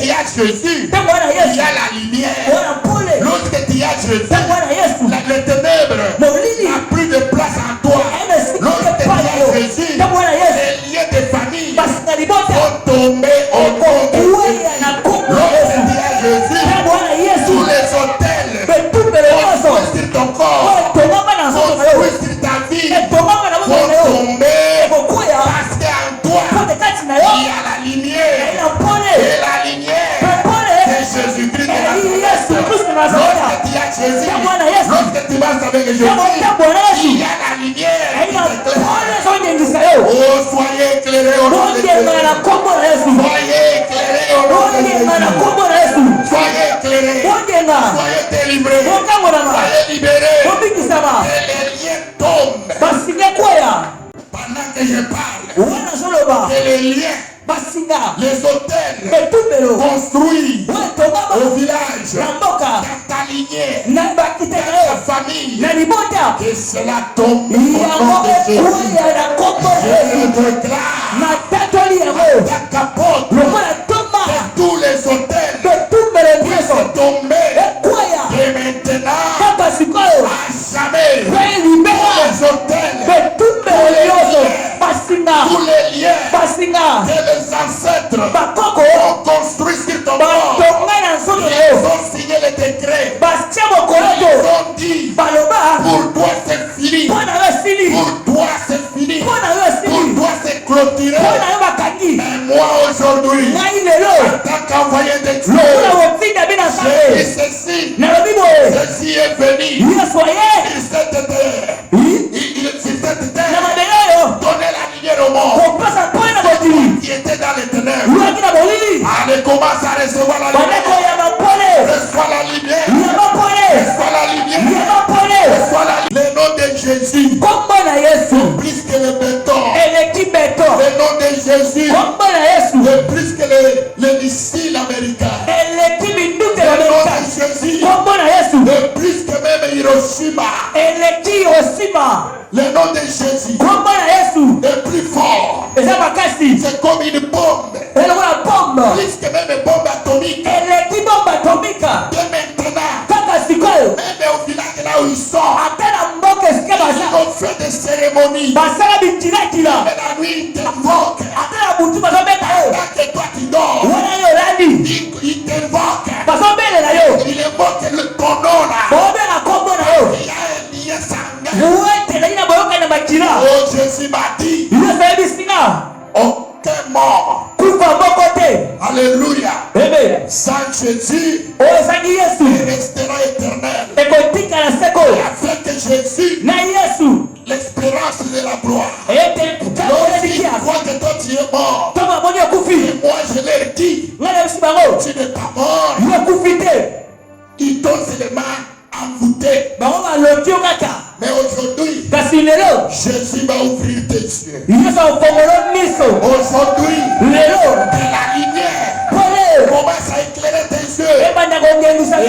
tu as Jésus, il y a la lumière. Lorsque tu as Jésus, les ténèbres n'a plus de place en toi. Lorsque tu as Jésus, les liens de famille vont tomber au nom de Jésus. Lorsque tu as Jésus, tous les hôtels vont construire ton corps, construire ta vie, vont tomber parce qu'en toi, il y a la lumière. Et la lumière, c'est Jésus-Christ de Nazareth. Lorsque tu as Jésus, lorsque tu vas avec Jésus, il y a la lumière qui t'éclaire. Oh, soyez éclairés au nom de Jésus. Soyez éclairés au nom de Jésus. Soyez éclairés. Soyez délivrés. Soyez libérés. Et les liens tombent. Pendant que je parle, et les liens, les hôtels construits au village, dans ta lignée, dans ta famille, que cela tombe au nom de Jésus. Je déclare ta capote de tous les hôtels puissent tomber. Et maintenant, à jamais, tous les hôtels, tous les liens que les ancêtres ont construits sur ton corps, ils ont signé le décret, ils ont dit, pour toi c'est fini, pour toi c'est fini, pour toi c'est clôturé. Mais moi aujourd'hui, en tant qu'envoyé de Dieu, j'ai dit ceci, ceci est venu sur cette terre, donner la lumière au monde qui était dans les ténèbres. Allez, commence à recevoir la lumière. Reçois la lumière. Reçois la lumière. Reçois la lumière. Le nom de Jésus, plus que le béton. Le nom de Jésus, plus que les missiles américains. Le nom de Jésus, plus que même Hiroshima. Le nom de Jésus est plus fort. C'est comme une bombe. Plus que même une bombe atomique. De maintenant, même au village là où ils sont, ils ont fait des cérémonies. Mais la nuit, ils t'invoquent. Pendant que toi tu dors, ils t'invoquent. Ils invoquent ton nom là. Il y a un lien sanguin. Oh, Jésus m'a dit, aucun mort. Alléluia. Sans Jésus, il restera éternel. Avec Jésus, l'espérance de la gloire. Lorsqu'il voit que toi tu es mort, et moi je leur dis, tu n'es pas mort. Ils t'ont seulement envoûté. Mais aujourd'hui, Jésus va ouvrir tes yeux. Aujourd'hui, de la lumière commence à éclairer tes yeux. Et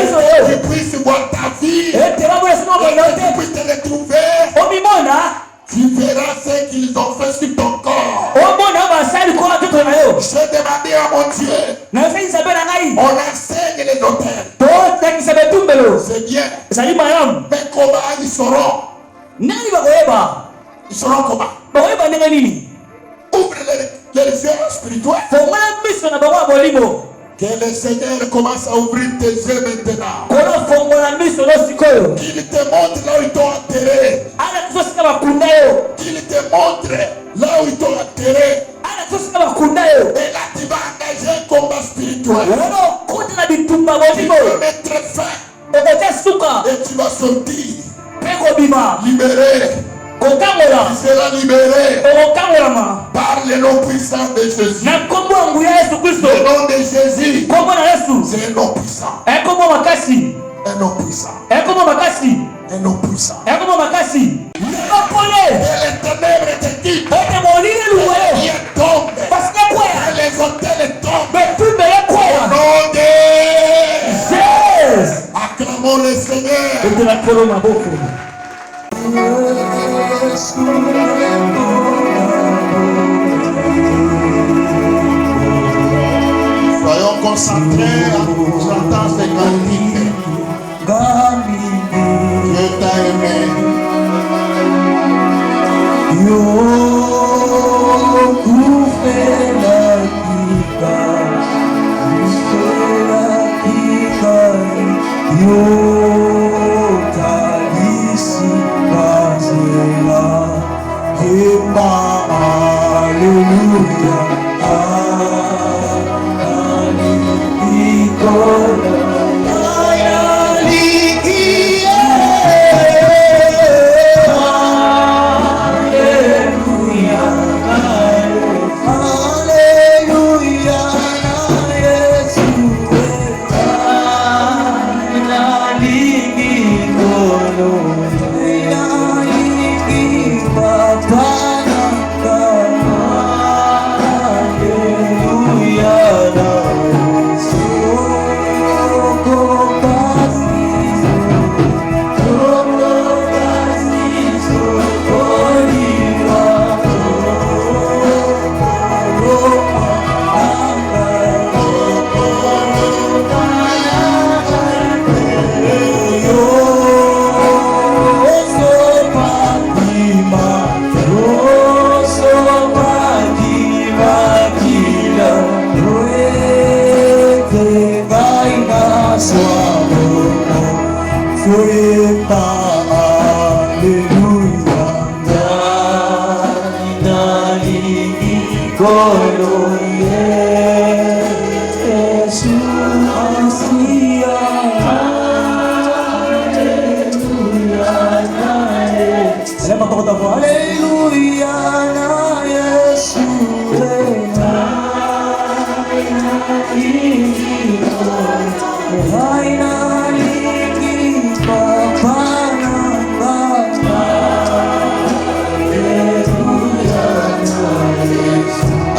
que tu puisses voir ta vie. Et que tu puisses te retrouver. Tu verras ce qu'ils ont fait sur ton corps. J'ai demandé à mon Dieu. On enseigne les hôtels. C'est bien. Mais comment ils seront? Ils seront comment? Ouvre les yeux spirituels. Que le Seigneur commence à ouvrir tes yeux maintenant. Qu'il te montre là où ils t'ont enterré. Qu'il te montre là où ils t'ont enterré. Et là tu vas engager un combat spirituel. Tu peux mettre fin. Et tu vas sortir. Libéré. Tu seras libéré par le nom puissant de Jésus. Le nom de Jésus, c'est un nom puissant. Un nom puissant. Un nom puissant. Et les ténèbres te quittent. Les liens tombent. Et les hôtels tombent. Au nom de Jésus. Acclamons le Seigneur. Soyons concentrer en chantant ces cantiques. Dieu t'a aimé.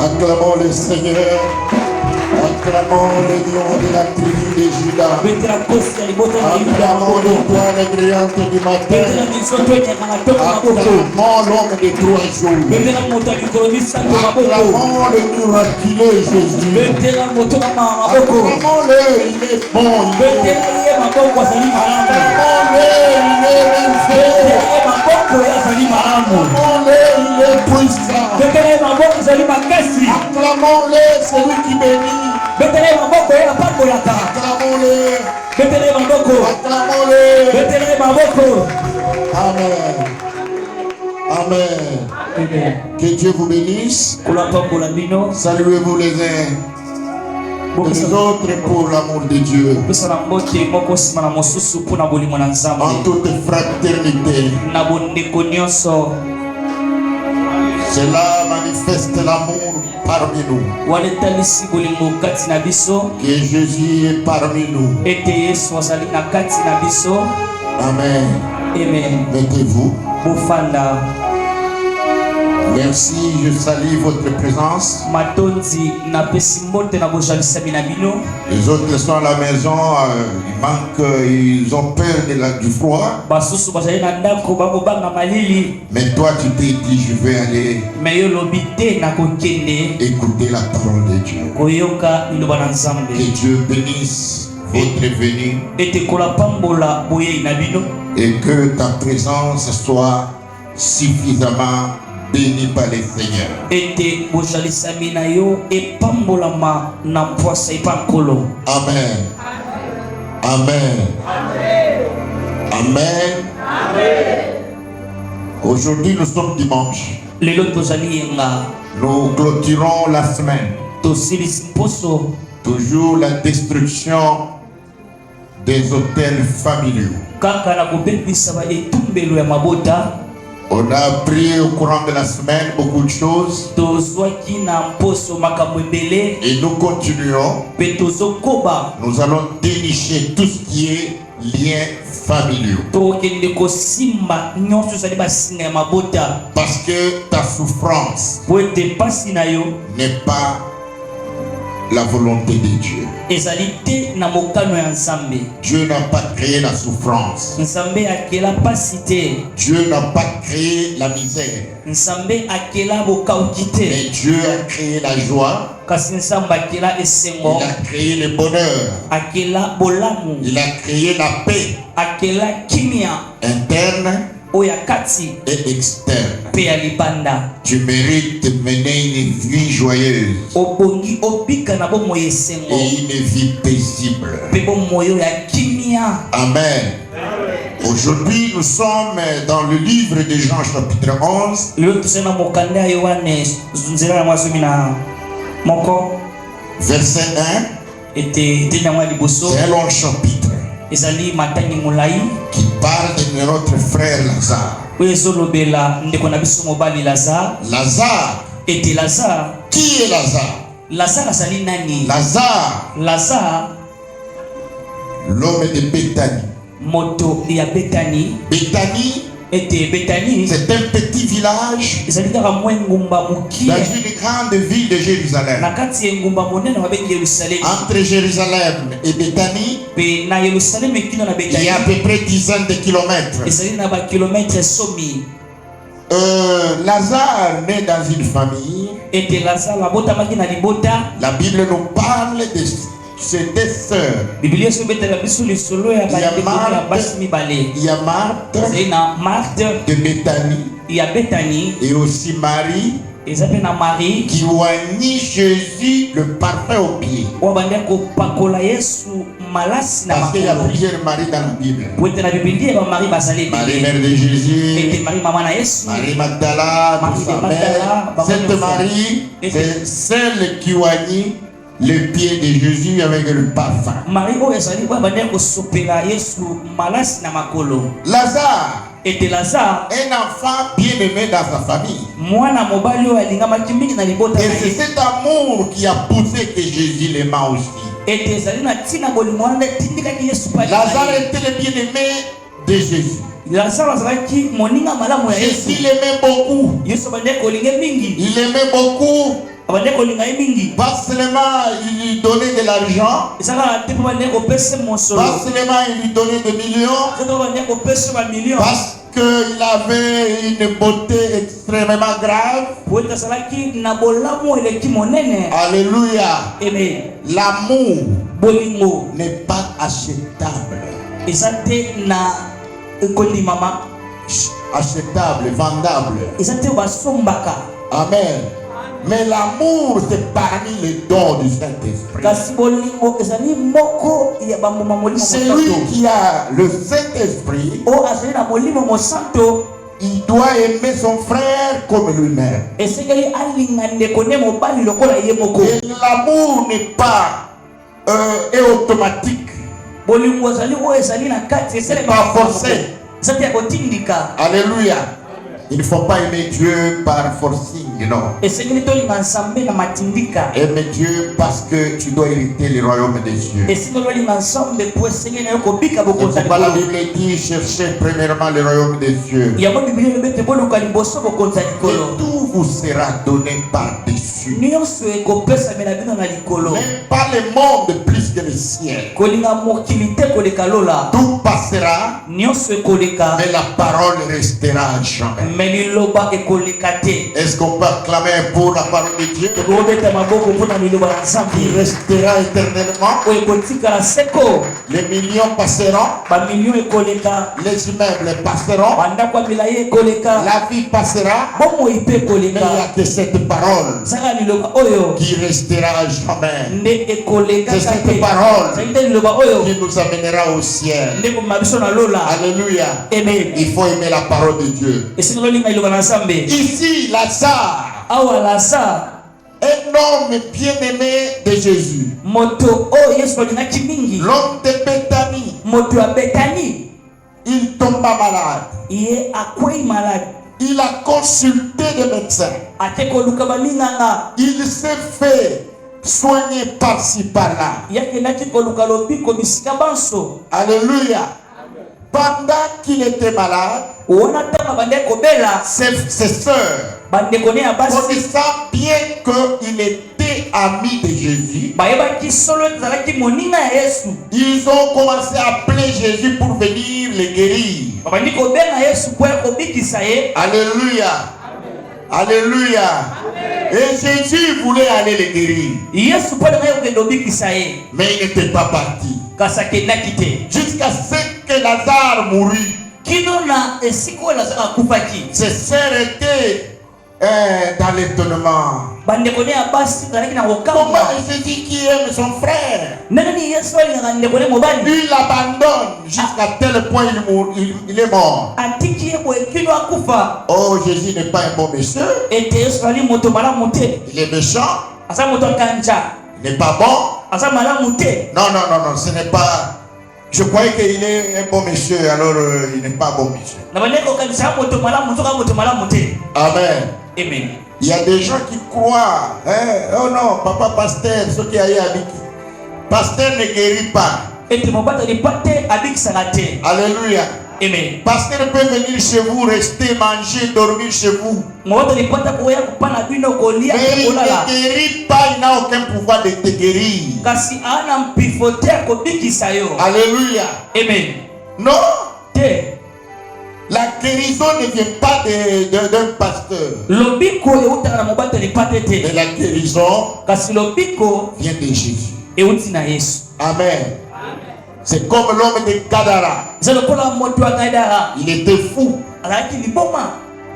Acclamons le Seigneur, acclamons le lion de la tribu de Juda, acclamons l'étoile brillante du matin, acclamons l'homme de 3 jours, acclamons le miraculeux Jésus, acclamons-le, il est bon, acclamons-le, il est acclamons-le, il est puissant. Acclamons-le, celui qui bénit. Acclamons-le. Acclamons-le. Amen. Amen. Que Dieu vous bénisse. Saluez-vous les uns les autres pour l'amour de Dieu. En toute fraternité. Cela manifeste l'amour parmi nous. Que Jésus est parmi nous. Amen. Mettez-vous. Merci, je salue votre présence. Les autres sont à la maison, ils ont peur du froid. Mais toi tu t'es dit, je vais aller écouter la parole de Dieu. Que Dieu bénisse votre venue et que ta présence soit suffisamment béni par le Seigneur. Amen. Amen. Amen. Aujourd'hui nous sommes dimanche. Nous clôturons la semaine. Toujours la destruction des hôtels familiaux. On a appris au courant de la semaine beaucoup de choses. Et nous continuons. Nous allons dénicher tout ce qui est liens familiaux. Parce que ta souffrance n'est pas la volonté de Dieu. Dieu n'a pas créé la souffrance. Dieu n'a pas créé la misère. Mais Dieu a créé la joie. Il a créé le bonheur. Il a créé la paix interne et externe. Tu mérites de mener une vie joyeuse et une vie paisible. Amen. Aujourd'hui, nous sommes dans le livre de Jean, chapitre 11. Verset 1. C'est un long chapitre qui parle de notre frère Lazare. Lazare. Qui est Lazare? Lazare, l'homme de Béthanie. Béthanie, c'est un petit village dans une grande ville de Jérusalem. Entre Jérusalem et Béthanie, il y a à peu près 10 de kilomètres. Lazare naît dans une famille. La Bible nous parle de ses deux sœurs. Il y a Marthe de Béthanie et aussi Marie qui oignit Jésus le parfum au pied. Parce qu'il y a plusieurs Marie dans la Bible. Marie mère de Jésus, Marie Magdala, tout ça. Mais cette Marie, c'est celle qui oignit le pied de Jésus avec le parfum. Lazare, un enfant bien aimé dans sa famille. Et c'est cet amour qui a poussé que Jésus l'aima aussi. Lazare était le bien aimé de Jésus. Jésus l'aimait beaucoup. Il aimait beaucoup. Pas seulement il lui donnait de l'argent, pas seulement il lui donnait des millions, parce qu'il avait une beauté extrêmement grave. Alléluia. L'amour n'est pas achetable. Achetable, vendable. Amen. Mais l'amour, c'est parmi les dons du Saint-Esprit. C'est lui qui a le Saint-Esprit. Il doit aimer son frère comme lui-même. Et l'amour n'est pas automatique. C'est pas forcé. Alléluia. Il ne faut pas aimer Dieu par forcing, non. Aimer Dieu parce que tu dois hériter le royaume des cieux. Et pourquoi la Bible dit cherchez premièrement le royaume des cieux. Et tout vous sera donné par-dessus. Même pas le monde plus que le ciel. Tout passera, mais la parole restera à jamais. Est-ce qu'on peut acclamer pour la parole de Dieu qui restera éternellement? Les millions passeront, les immeubles passeront, la vie passera, mais il n'y a que cette parole qui restera à jamais. C'est cette parole qui nous amènera au ciel. Alléluia. Il faut aimer la parole de Dieu. Ici, Lazare, un homme bien aimé de Jésus, l'homme de Béthanie, il tomba malade. Il a consulté des médecins. Il s'est fait soigner par-ci par-là. Alléluia. Pendant qu'il était malade, ses sœurs, connaissant bien qu'il était ami de Jésus, ils ont commencé à appeler Jésus pour venir le guérir. Alléluia. Alléluia. Et Jésus voulait aller les guérir. Mais il n'était pas parti. Jusqu'à ce que Lazare mourut. Ses sœurs étaient dans l'étonnement. Comment Jésus qui aime son frère, il l'abandonne jusqu'à tel point il est mort. Oh, Jésus n'est pas un bon monsieur. Il est méchant. Il n'est pas bon. Non, ce n'est pas. Je croyais qu'il est un bon monsieur, alors il n'est pas bon monsieur. Amen. Amen. Il y a des gens qui croient, oh non, papa pasteur, ce qui a avec pasteur ne guérit pas. Alléluia. Amen. Pasteur peut venir chez vous, rester, manger, dormir chez vous. Mais il ne guérit pas, il n'a aucun pouvoir de te guérir. Alléluia. Amen. Non. La guérison ne vient pas d'un pasteur. Mais la guérison vient de Jésus. Amen. C'est comme l'homme de Gadara. Il était fou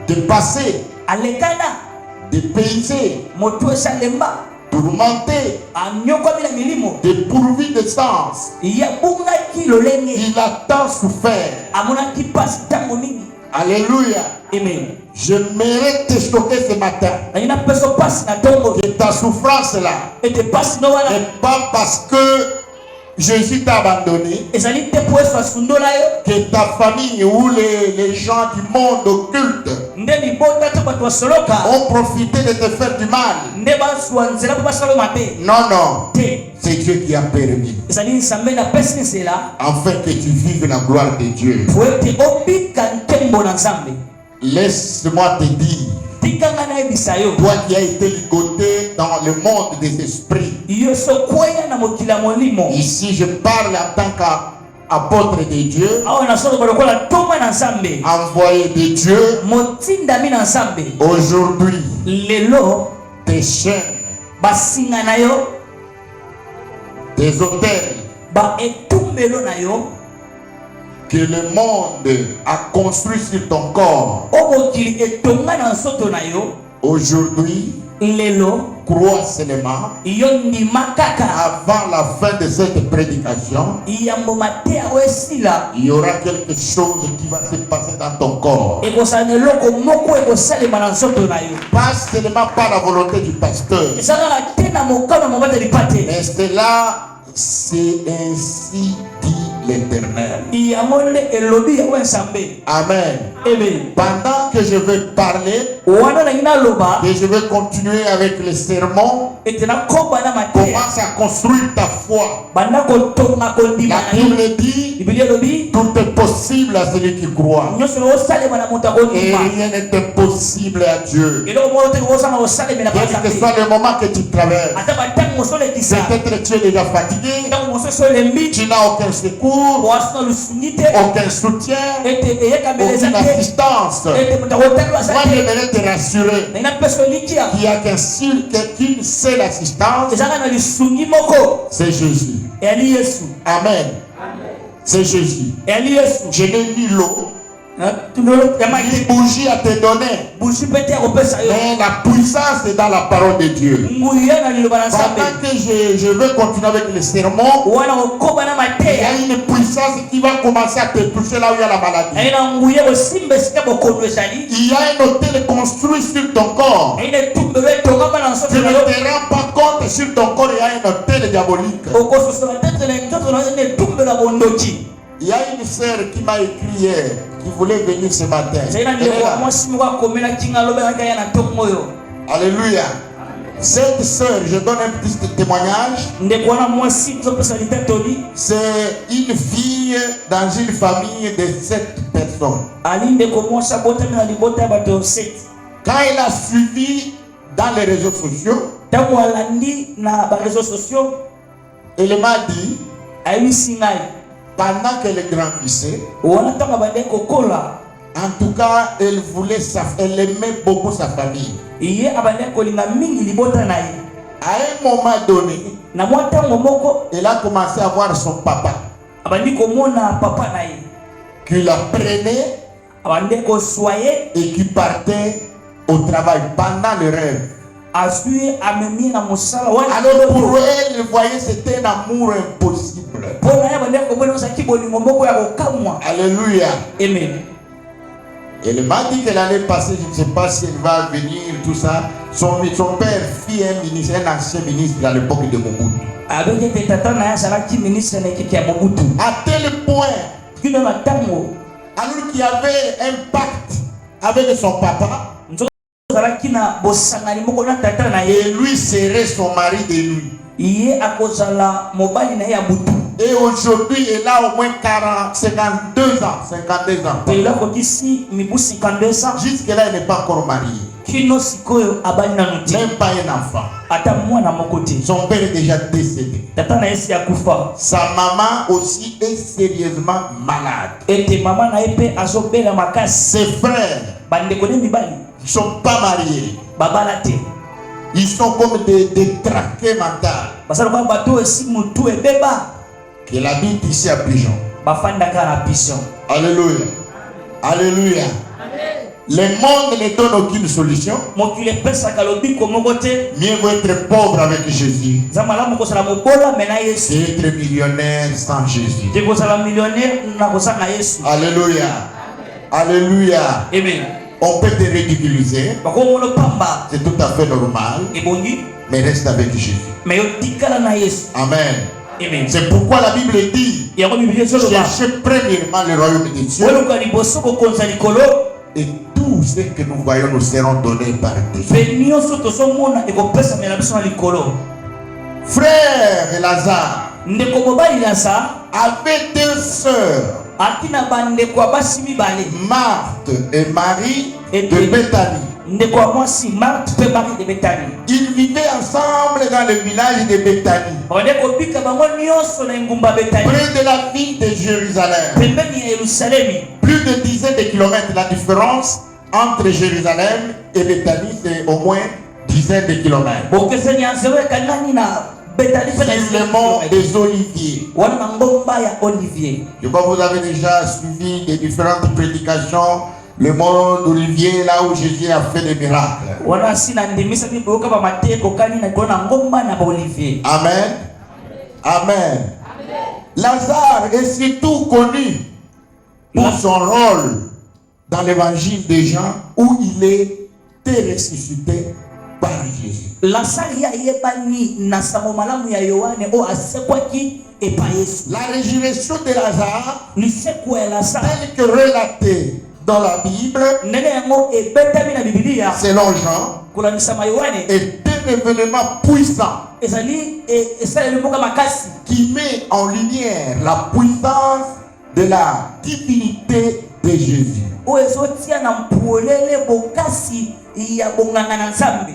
de passer, de payer, tourmenté, dépourvu de sens. Il a tant souffert. Alléluia. Amen. Je mérite te stocker ce matin. Que ta souffrance là n'est pas parce que Jésus t'a abandonné, que ta famille ou les gens du monde occulte ont profité de te faire du mal. Non. C'est Dieu qui a permis. Afin que tu vives la gloire de Dieu. Laisse-moi te dire, toi qui as été ligoté dans le monde des esprits, ici je parle en tant qu'apôtre de Dieu, envoyé de Dieu, aujourd'hui, tes chaînes, tes hôtels, que le monde a construit sur ton corps, aujourd'hui, crois seulement, avant la fin de cette prédication, il y aura quelque chose qui va se passer dans ton corps. Pas seulement par la volonté du pasteur, mais cela, c'est ainsi dit l'Éternel. Amen. Pendant que je vais parler, que je vais continuer avec les sermons, commence à construire ta foi. La Bible dit, tout est possible à celui qui croit. Et rien n'est impossible à Dieu. Quel que soit le moment que tu traverses, peut-être tu es déjà fatigué, tu n'as aucun secours, aucun soutien, aucune assistance. Moi, j'aimerais te rassurer qu'il n'y a qu'une seule assistance, c'est Jésus. Amen. C'est Jésus. Je n'ai ni l'eau, ni bougie à te donner, mais la puissance est dans la parole de Dieu. Pendant que je veux continuer avec les sermons, il y a une puissance qui va commencer à te toucher là où il y a la maladie. Il y a un hôtel construit sur ton corps. Tu ne te rends pas compte, sur ton corps il y a un hôtel diabolique. Il y a une sœur qui m'a écrit hier, qui voulait venir ce matin. Alléluia. Cette sœur, je donne un petit témoignage. C'est une fille dans une famille de 7 personnes. Quand elle a suivi dans les réseaux sociaux, elle m'a dit, pendant qu'elle grandissait, En tout cas, elle aimait beaucoup sa famille. À un moment donné, elle a commencé à voir son papa qui la prenait et qui partait au travail pendant le rêve. Alors pour elle, elle voyait c'était un amour impossible. Alléluia. Amen. Elle m'a dit qu'elle allait passer, je ne sais pas si elle va venir, tout ça. Son père fit un ministre, un ancien ministre à l'époque de Mobutu. À tel point, alors qu'il y avait un pacte avec son papa, et lui serait son mari de nuit. Et aujourd'hui, elle a au moins 52 ans. Jusque-là, elle n'est pas encore mariée. Même pas un enfant. Son père est déjà décédé. Sa maman aussi est sérieusement malade. Ses frères ne sont pas mariés. Ils sont comme des traqués mentales. Qu'il habite ici à Pigeon. Alléluia. Alléluia. Le monde ne donne aucune solution. Mieux vaut être pauvre avec Jésus qu'être millionnaire sans Jésus. Alléluia. Alléluia. Amen. On peut te ridiculiser. C'est tout à fait normal. Mais reste avec Jésus. Amen. Amen. C'est pourquoi la Bible dit: cherchez premièrement le royaume de Dieu, et tout ce que nous voyons nous seront donnés par Dieu. Frère Lazare avait deux sœurs, Marthe et Marie de Béthanie. Ils vivaient ensemble dans le village de Béthanie, près de la ville de Jérusalem. Plus de dizaines de kilomètres. La différence entre Jérusalem et Béthanie, c'est au moins dizaines de kilomètres. C'est le mont des Oliviers. Je crois que vous avez déjà suivi des différentes prédications. Le mont d'Olivier, là où Jésus a fait des miracles. Amen. Amen. Lazare est surtout connu pour son rôle dans l'évangile de Jean, où il était ressuscité par Jésus. La résurrection de Lazare, telle que relatée dans la Bible, selon Jean, est un événement puissant qui met en lumière la puissance de la divinité de Jésus.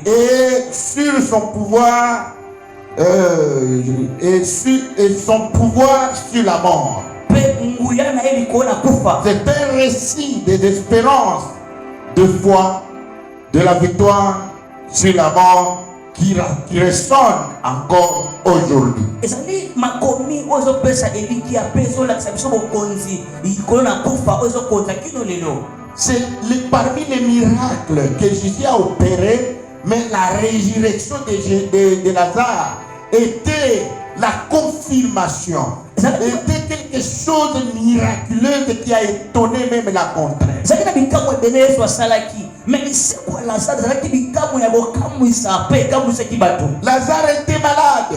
Et sur son pouvoir et son pouvoir sur la mort. C'est un récit des espérances, de foi, de la victoire sur la mort qui résonne encore aujourd'hui. C'est parmi les miracles que Jésus a opérés, mais la résurrection de Lazare était la confirmation. C'était quelque chose de miraculeux qui a étonné même la contraire. Lazare était malade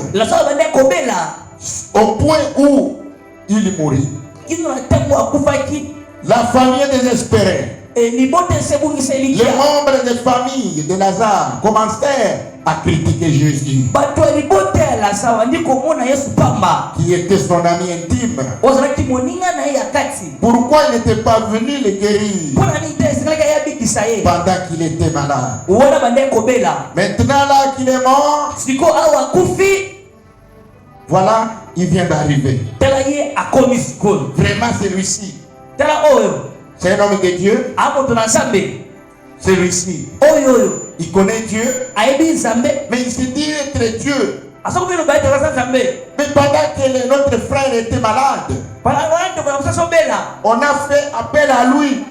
au point où il mourit. La famille est désespérée. Les membres de famille de Lazare commencèrent à critiquer Jésus, qui était son ami intime. Pourquoi il n'était pas venu le guérir pendant qu'il était malade? Maintenant là qu'il est mort, voilà, il vient d'arriver. Vraiment celui-ci, C'est un homme de Dieu. Celui-ci. Il connaît Dieu. Mais il se dit être Dieu. Mais pendant que notre frère était malade, on a fait appel à lui.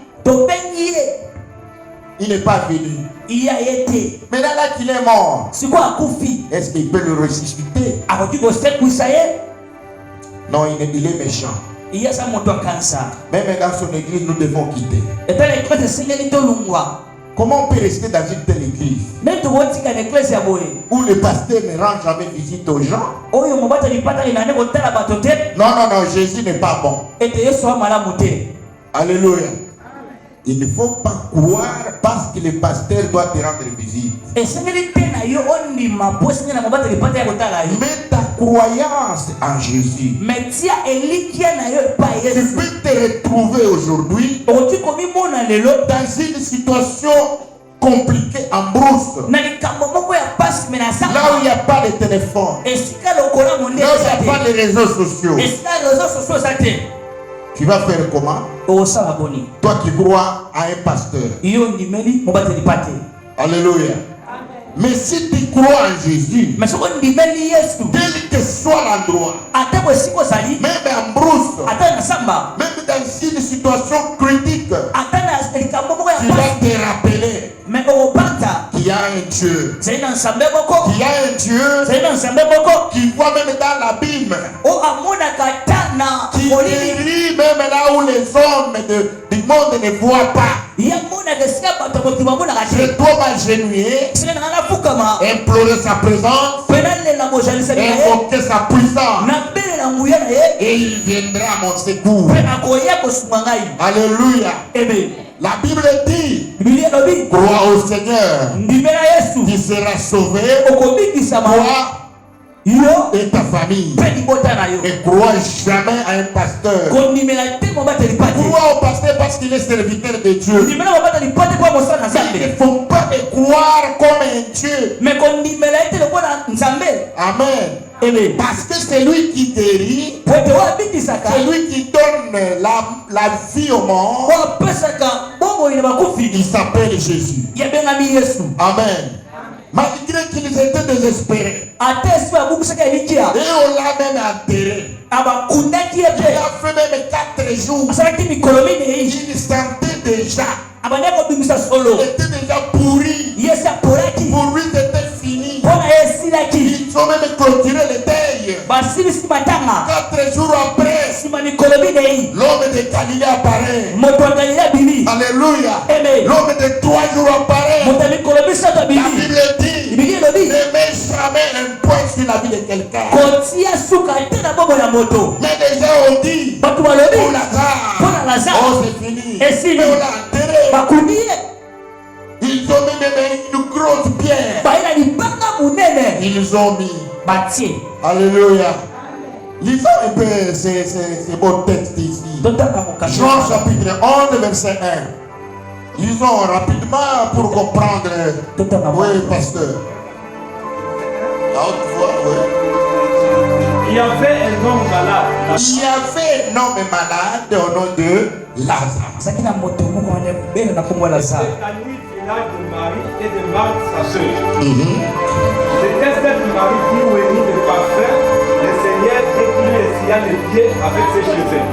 Il n'est pas venu. Mais là qu'il est mort, est-ce qu'il peut le ressusciter? Non, il est méchant. Même dans son église, nous devons quitter. Comment on peut rester dans une telle église où le pasteur ne rend jamais visite aux gens? Non, Jésus n'est pas bon. Alléluia. Il ne faut pas croire parce que le pasteur doit te rendre visite. Mets ta croyance en Jésus. Tu peux te retrouver aujourd'hui dans une situation compliquée en brousse. Là où il n'y a pas de téléphone. Là où il n'y a pas de réseaux sociaux. Tu vas faire comment? Toi qui crois à un pasteur. Alléluia. Mais si tu crois en Jésus, quel que soit l'endroit, même en brousse, même dans une situation critique, tu vas te rappeler qu'il y a un Dieu. Qu'il y a un Dieu qui voit même dans l'abîme, qui guérit même là où les hommes du monde ne voient pas. Je dois m'agenouiller, implorer sa présence, invoquer sa puissance, et il viendra à mon secours. Alléluia. La Bible dit, crois au Seigneur, tu seras sauvé, toi et ta famille. Et crois jamais à un pasteur. Crois au pasteur parce qu'il est serviteur de Dieu. Il ne faut pas te croire comme un Dieu. Amen. Parce que c'est lui qui guérit, c'est lui qui donne la vie au monde. Il s'appelle Jésus. Amen. Malgré qu'ils étaient désespérés, et on l'a même enterré. Il a fait même 4 jours. Il sentait déjà. Il était déjà pourri. Pour lui c'était fini. Ils ont même clôturé les deuils. 4 jours après, l'homme de Galilée apparaît. Alléluia. L'homme de 3 jours apparaît. La Bible dit, ne mets jamais un point sur la vie de quelqu'un. Mais les gens ont dit, pour Lazare, oh c'est fini. Mais on l'a enterré. Ils ont mis même une grosse pierre. Ils ont mis. Alléluia. Lisons un peu ces beaux textes ici. Jean chapitre 11 verset 1. Lisons rapidement pour comprendre. Oui, pasteur. À haute voix, oui. Il y avait un homme malade. Il y avait un homme malade au nom de Lazare. C'était la nuit du village de Marie et de Marthe, sa sœur. C'était celle de Marie qui ouït le parfum, le Seigneur, et qui lui essuya les pieds avec ses cheveux.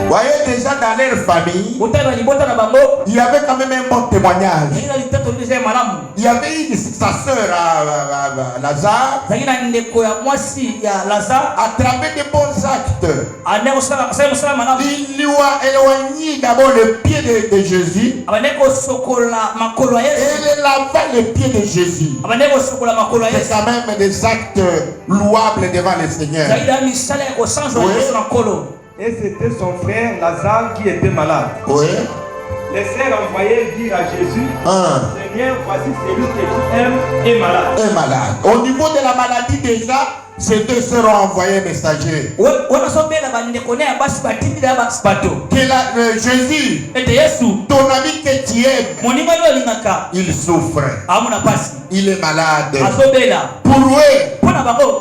Voyez déjà dans leur famille, il y avait quand même un bon témoignage. Il y avait sa sœur Lazare, à travers de bons actes. Il lui a éloigné d'abord le pied de Jésus. Et il lava le pied de Jésus. C'est quand même des actes louables devant le Seigneur. Oui. Et c'était son frère Lazare qui était malade. Oui. Les sœurs envoyaient dire à Jésus, Seigneur, voici celui que tu aimes est malade. Est malade. Au niveau de la maladie déjà, ces 2 sœurs ont envoyé un messager. Que Jésus, ton ami que tu aimes, il souffre. Il est malade. Pour eux,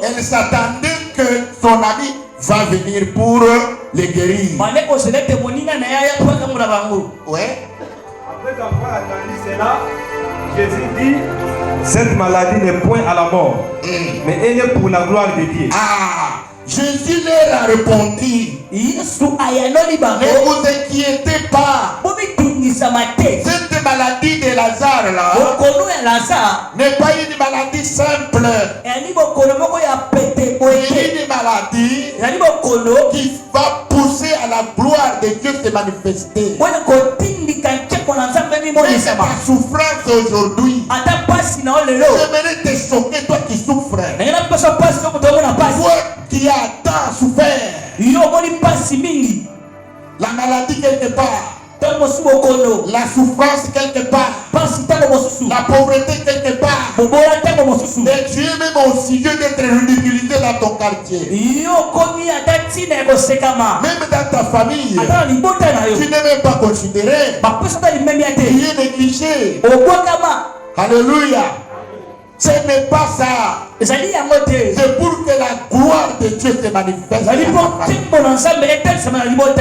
elle s'attendait que son ami va venir pour les guérir. Ouais. Après avoir entendu cela, Jésus dit, cette maladie n'est point à la mort, mais elle est pour la gloire de Dieu. Ah, Jésus leur a répondu, ne vous inquiétez pas. Cette maladie de Lazare là n'est pas une maladie simple. C'est une maladie qui va pousser à la gloire de Dieu se manifester. Mais c'est ta souffrance aujourd'hui. J'aimerais te choquer, toi qui souffres. Toi qui as tant souffert. La maladie quelque part. La souffrance quelque part. La pauvreté quelque part. Et tu es même au sujet d'être ridiculisé dans ton quartier. Même dans ta famille. Tu n'es même pas considéré. Tu es négligé. Alléluia. Ce n'est pas ça. C'est pour que la gloire de Dieu se manifeste.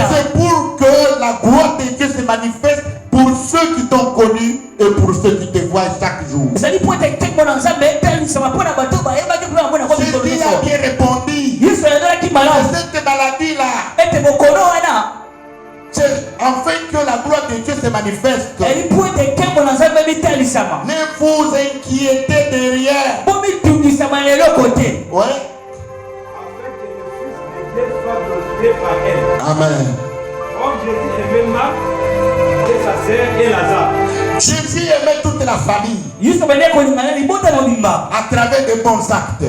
C'est pour que la gloire de Dieu se manifeste pour ceux qui t'ont connu et pour ceux qui te voient chaque jour. Jésus a bien répondu. Cette maladie-là, c'est afin que la gloire de Dieu se manifeste. Ne vous inquiétez de rien. Ouais. Afin que le Fils de Dieu soit glorifié par elle. Amen. Or Jésus aimait Marthe et sa sœur et Lazare. Jésus aimait toute la famille à travers de bons actes.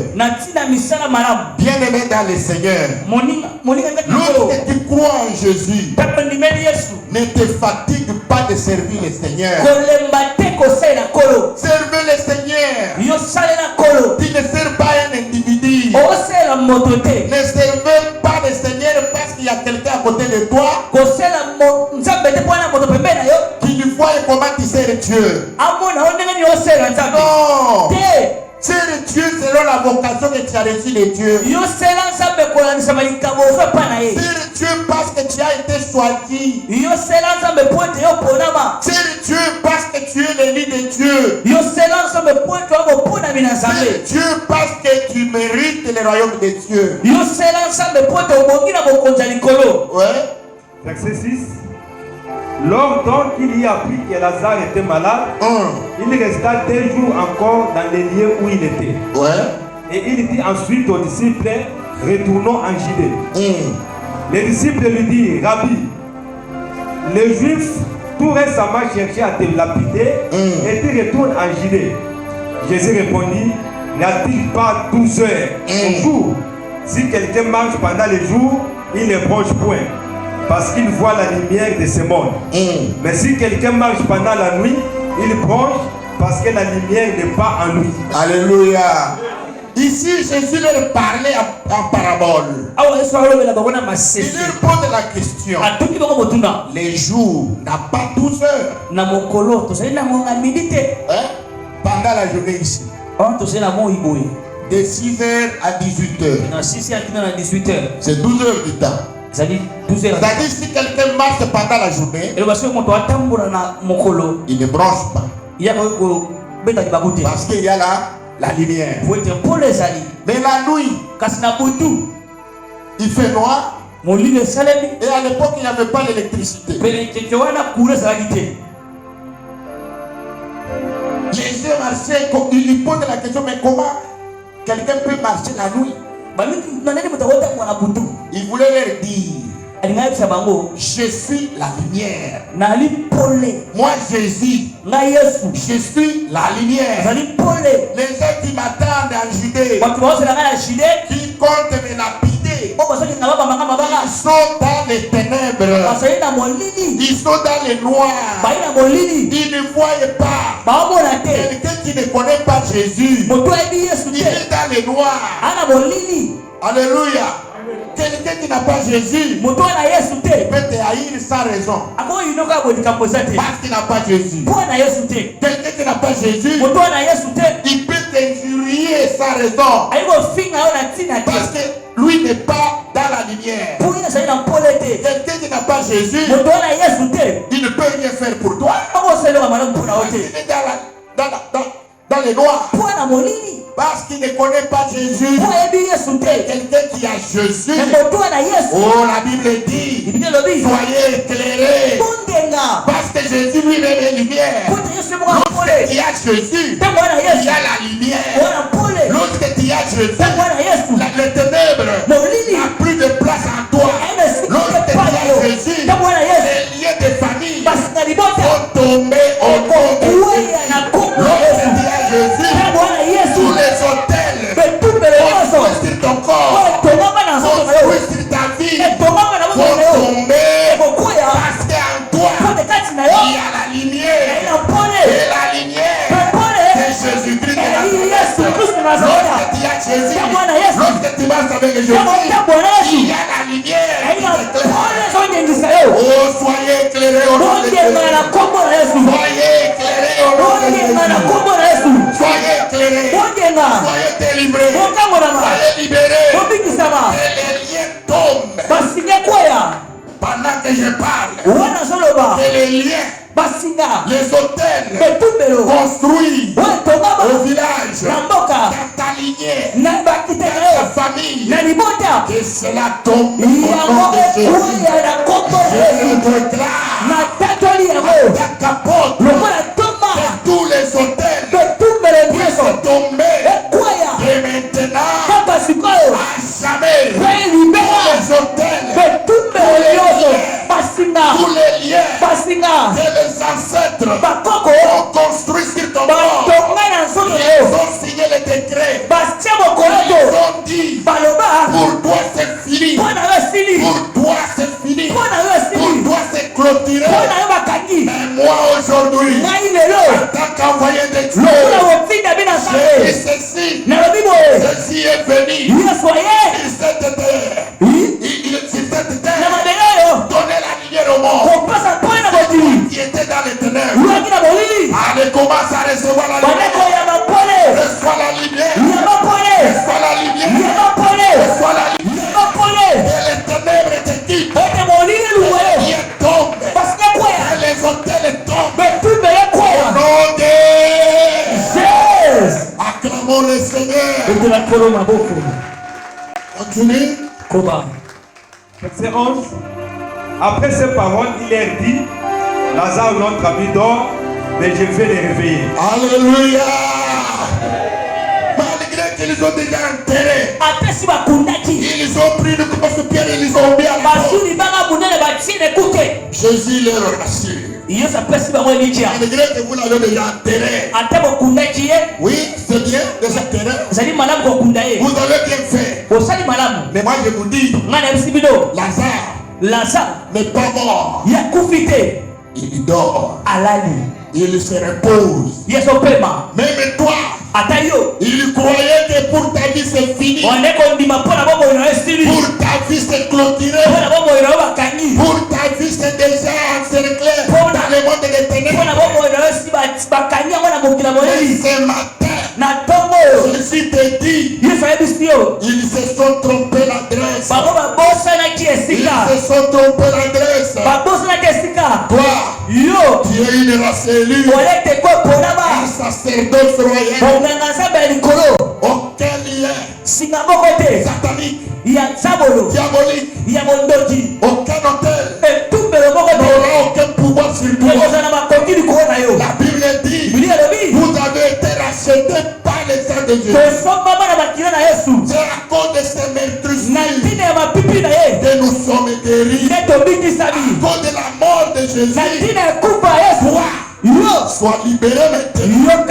Bien aimé dans le Seigneur. Lorsque tu crois en Jésus, ne te fatigue pas de servir le Seigneur. Servez le Seigneur. Tu ne sers pas un individu. Ne servez pas le Seigneur parce qu'il y a quelqu'un à côté de toi qui lui voit comment tu sers Dieu. Non. Sers Dieu selon la vocation que tu as reçue de Dieu. Sers Dieu parce que tu as été choisi. Sers Dieu parce que tu es l'élu de Dieu. Sers Dieu parce que tu mérites le royaume de Dieu. Ouais. Verset 6. Lors donc qu'il y apprit que Lazare était malade, il resta 2 jours encore dans les lieux où il était. Ouais. Et il dit ensuite aux disciples, retournons en Judée. Les disciples lui disent, Rabbi, les Juifs tout récemment cherchaient à te lapider et tu retournes en Judée. Jésus répondit, n'a-t-il pas 12 heures au jour? Si quelqu'un marche pendant le jour, il ne bronche point, parce qu'il voit la lumière de ce monde. Mais si quelqu'un marche pendant la nuit, il bronche parce que la lumière n'est pas en lui. Alléluia. Ici, Jésus leur parlait en parabole. Il leur pose la question. Les jours n'ont pas 12 heures. Pendant la journée ici. De 6 heures à 18 heures. C'est 12 heures du temps. C'est-à-dire si quelqu'un marche pendant la journée, il ne bronche pas. Parce qu'il y a la lumière. Mais la nuit, il fait noir. Et à l'époque, il n'y avait pas l'électricité. Les gens marchaient, ils posent la question, mais comment quelqu'un peut marcher la nuit? Il voulait leur dire, je suis la lumière. Moi Jésus, je suis la lumière. Les gens qui m'attendent en Judée, qui comptent me lapider, ils sont dans les ténèbres, ils sont dans les noirs, ils ne voient pas. Quelqu'un qui ne connaît pas Jésus, il est dans les noirs. Alléluia. Quelqu'un qui n'a pas Jésus peut te haïr sans raison. Parce qu'il n'a pas Jésus. Quelqu'un qui n'a pas Jésus, il peut t'injurier sans raison. Parce que lui n'est pas dans la lumière. Quelqu'un qui n'a pas Jésus, il ne peut rien faire pour toi. Il est dans les noirs. Parce qu'il ne connaît pas Jésus. Quelqu'un qui a Jésus. Oh, la Bible dit, soyez éclairés. Parce que Jésus lui-même est lumière. Lorsque tu as Jésus, il y a la lumière. Lorsque tu as Jésus, les ténèbres n'a plus de place en toi. Lorsque tu as Jésus, les liens de famille vont tomber au nom de Jésus. Lorsque tu as Jésus, tous les hôtels vont construire ton corps, vont construire ta vie, vont tomber parce qu'en toi, il y a la lumière. Et la lumière, c'est Jésus-Christ de Nazareth. Lorsque tu as Jésus, lorsque tu marches avec Jésus, il y a la lumière qui t'éclaire. Oh, soyez éclairés au nom de Jésus. Soyez éclairés au nom de Jésus. Soyez éclairés. Soyez délivrés. Soyez libérés. Et les liens tombent. Pendant que je parle, et les liens, les hôtels construits au village, dans ta lignée, dans ta famille, que cela tombe au nom de Jésus. Je déclare ta capote de tous les hôtels puissent tomber. Et maintenant, à jamais, tous les hôtels, tous les liens que les ancêtres ont construits sur ton corps, ils ont signé le décret, ils ont dit, pour toi c'est fini, pour toi c'est fini, pour toi c'est clôturé. Mais moi aujourd'hui, en tant qu'envoyé de Dieu, j'ai dit ceci, ceci est venu sur cette terre, donner la lumière au monde, qui était dans les ténèbres. Allez, commence à recevoir la lumière. Reçois la lumière. Reçois la lumière. Reçois la lumière. Et les ténèbres te quittent. Les lumières tombent. Et les hôtels tombent. Au nom de Jésus. Acclamons le Seigneur. Continue. Verset 11. Après ces paroles, il leur dit, Lazare, notre ami, dort, mais je vais les réveiller. Alléluia. Malgré qu'ils ont déjà enterré, ils ont pris le coupe-pierre et ils ont mis à la porte. Jésus leur rassure. Malgré que vous l'avez déjà enterré. Oui, c'est bien de s'enterrer. Vous avez bien fait. Mais moi je vous dis, Lazare n'est pas mort. Il dort. Il se repose. Même toi, il croyait que pour ta vie c'est fini. Pour ta vie c'est clôturé. Pour ta vie c'est déjà encerclé dans le monde des ténèbres. Mais ce matin, Jésus te dit, ils se sont trompés l'adresse. Ils se sont trompés l'adresse. Toi, tu es une race élue, un sacerdoce royal. Aucun lien satanique, diabolique, aucun hôtel n'aura aucun pouvoir sur toi. La Bible dit, vous avez été rachetés par le sang de Jésus. C'est à cause de ces meurtrissures que nous sommes guéris. À cause de la mort de Jésus, sois libéré maintenant.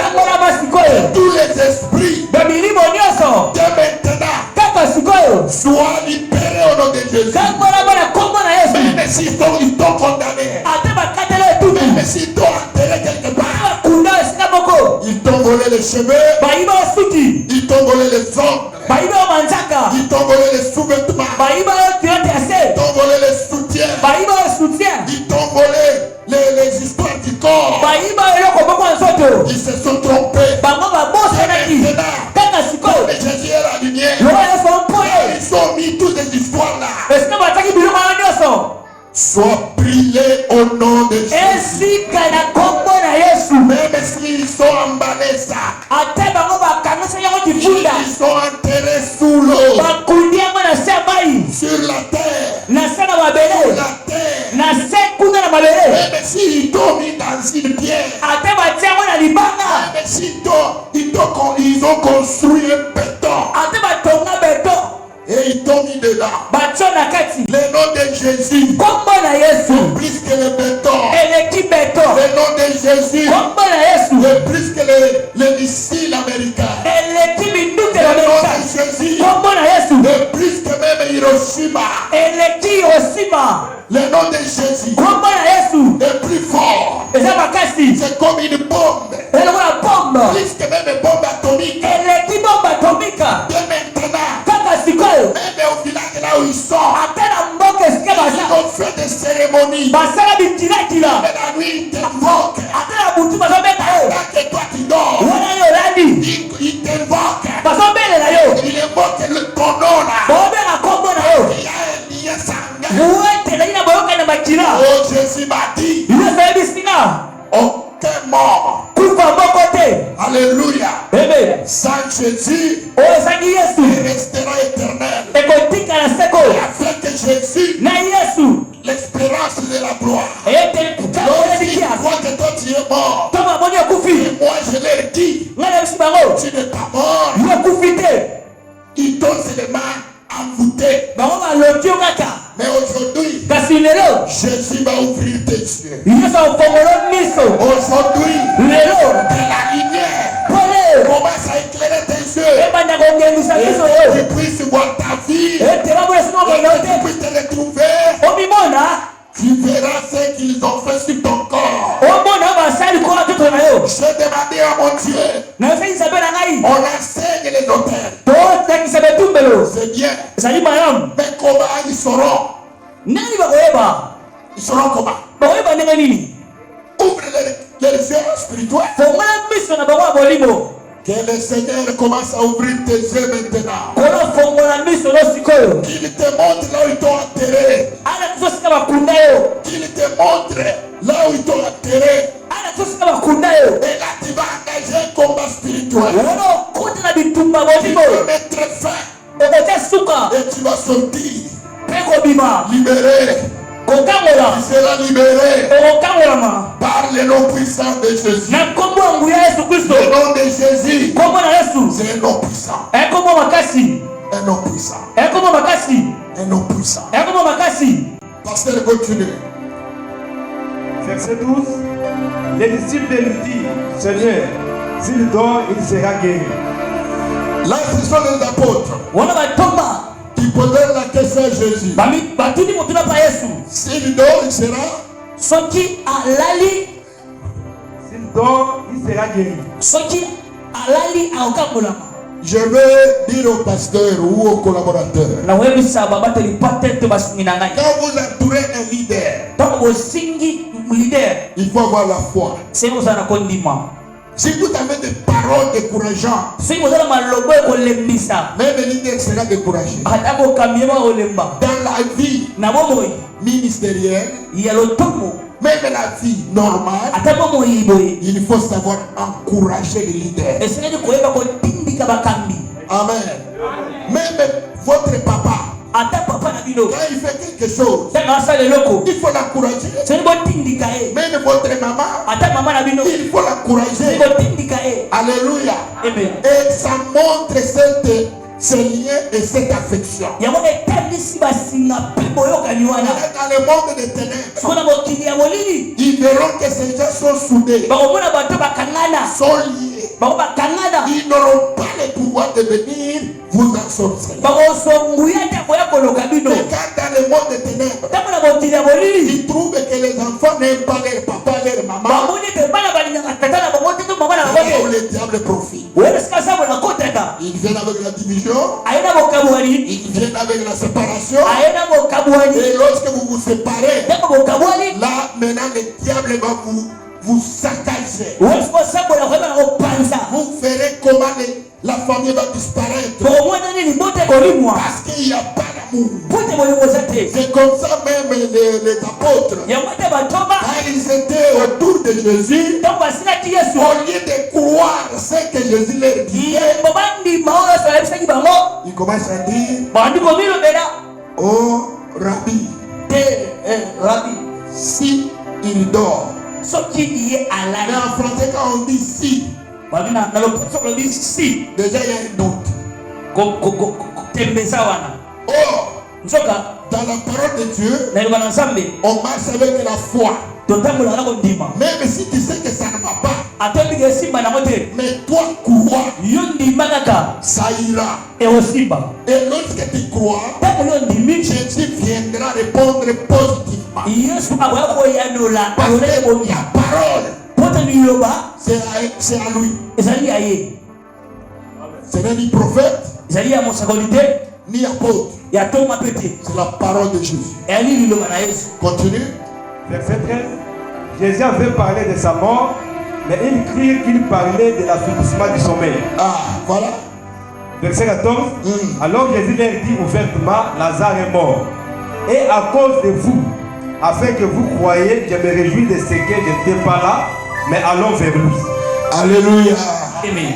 Tous les esprits de maintenant soient libérés au nom de Jésus. Même s'ils t'ont condamné, même s'ils t'ont enterré quelque part, ils t'ont volé les cheveux, ils t'ont volé les ongles, ils t'ont volé les sous-vêtements, ils t'ont volé les soutiens, ils t'ont volé les histoires du corps. Ils se sont trompés. Maintenant, Jésus est la lumière. Ils ont mis toutes ces histoires là soit brûlé au nom de Jésus. Même s'ils sont emballés ça, ils sont enterrés sous l'eau, sur la terre, même s'ils tombent dans une pierre, même s'ils ont construit un béton, et ils tombent dedans. Le nom de Jésus, plus que le béton. Le nom de Jésus, plus que le missile américain. Le nom de Jésus, plus que même Hiroshima. Le nom de Jésus est plus fort. C'est comme une bombe. Plus que même une bombe atomique. Dès maintenant, même au village là où ils sont, ils ont fait des cérémonies. Même la nuit, ils t'invoquent. Pendant que toi tu dors, ils t'invoquent. Ils invoquent ton nom là. Il y a un lien sanguin. Oh, Jésus m'a dit, aucun mort. Alléluia. Sans Jésus, il restera éternel. Avec Jésus, l'espérance de la gloire. Lorsqu'il voit que toi tu es mort, et moi je leur dis, tu n'es pas mort. Ils t'ont seulement envoûté. Mais aujourd'hui, Jésus va ouvrir tes yeux. Aujourd'hui, de la lumière commence à éclairer tes yeux. Et tu puisses voir ta vie. Et tu puisses te retrouver. Tu verras ce qu'ils ont fait sur ton corps. J'ai demandé à mon Dieu. On enseigne les hôtels. C'est bien. Mais comment ils seront? Ils seront comment? Ouvre les yeux spirituels. Que le Seigneur commence à ouvrir tes yeux maintenant. Qu'il te montre là où ils t'ont enterré. Qu'il te montre là où ils t'ont enterré. Et là tu vas engager un combat spirituel. Tu vas mettre fin. Et tu vas sortir. Libéré. Tu seras libéré par le nom puissant de Jésus. Le nom de Jésus, c'est un nom puissant. Un nom puissant. Un nom puissant. Pasteur, continue. Verset 12. Les disciples lui disent, Seigneur, s'il dort, il sera guéri. L'instruction des apôtres qui posèrent la question à Jésus. S'il dort, il sera. S'il dort, il sera guéri. Je veux dire au pasteur ou au collaborateur, quand vous entourez un leader, il faut avoir la foi. Si vous avez des paroles décourageantes, même le leader sera découragé. Dans la vie ministérielle, même la vie normale, il faut savoir encourager le leader. Amen. Même votre papa, quand il fait quelque chose, il faut l'encourager. Même votre maman, il faut l'encourager. Alléluia. Et ça montre ce lien et cette affection. Dans le monde des ténèbres, ils verront que ces gens sont soudés, sont liés. Ils n'auront pas le pouvoir de venir vous ensorceler. Mais quand dans le monde des ténèbres, ils trouvent que les enfants n'aiment pas leur papa, leur maman, le diable profite. Ils viennent avec la division, ils viennent avec la séparation. Et lorsque vous vous séparez, là maintenant le diable va vous saccager. Vous verrez comment la famille va disparaître. Parce qu'il n'y a pas d'amour. C'est comme ça même les apôtres, quand ils étaient autour de Jésus, au lieu de croire ce que Jésus leur disait, ils commencent à dire, oh Rabbi, si il dort. Mais en français, quand on dit si, déjà il y a un doute. Or, dans la parole de Dieu, on marche avec la foi. Même si tu sais que ça ne va pas, mais toi crois, ça ira. Et lorsque tu crois, Jésus viendra répondre positivement. Parce que la parole, c'est à lui. Ce n'est ni prophète, ni apôtre. C'est la parole de Jésus. Continue. Verset 13. Jésus avait parlé de sa mort, mais ils crurent qu'il parlait de l'assouplissement du sommeil. Ah, voilà. Verset 14. Alors Jésus leur dit ouvertement, Lazare est mort. Et à cause de vous, afin que vous croyiez, je me réjouis de ce que je n'étais pas là, mais allons vers lui. Alléluia. Amen.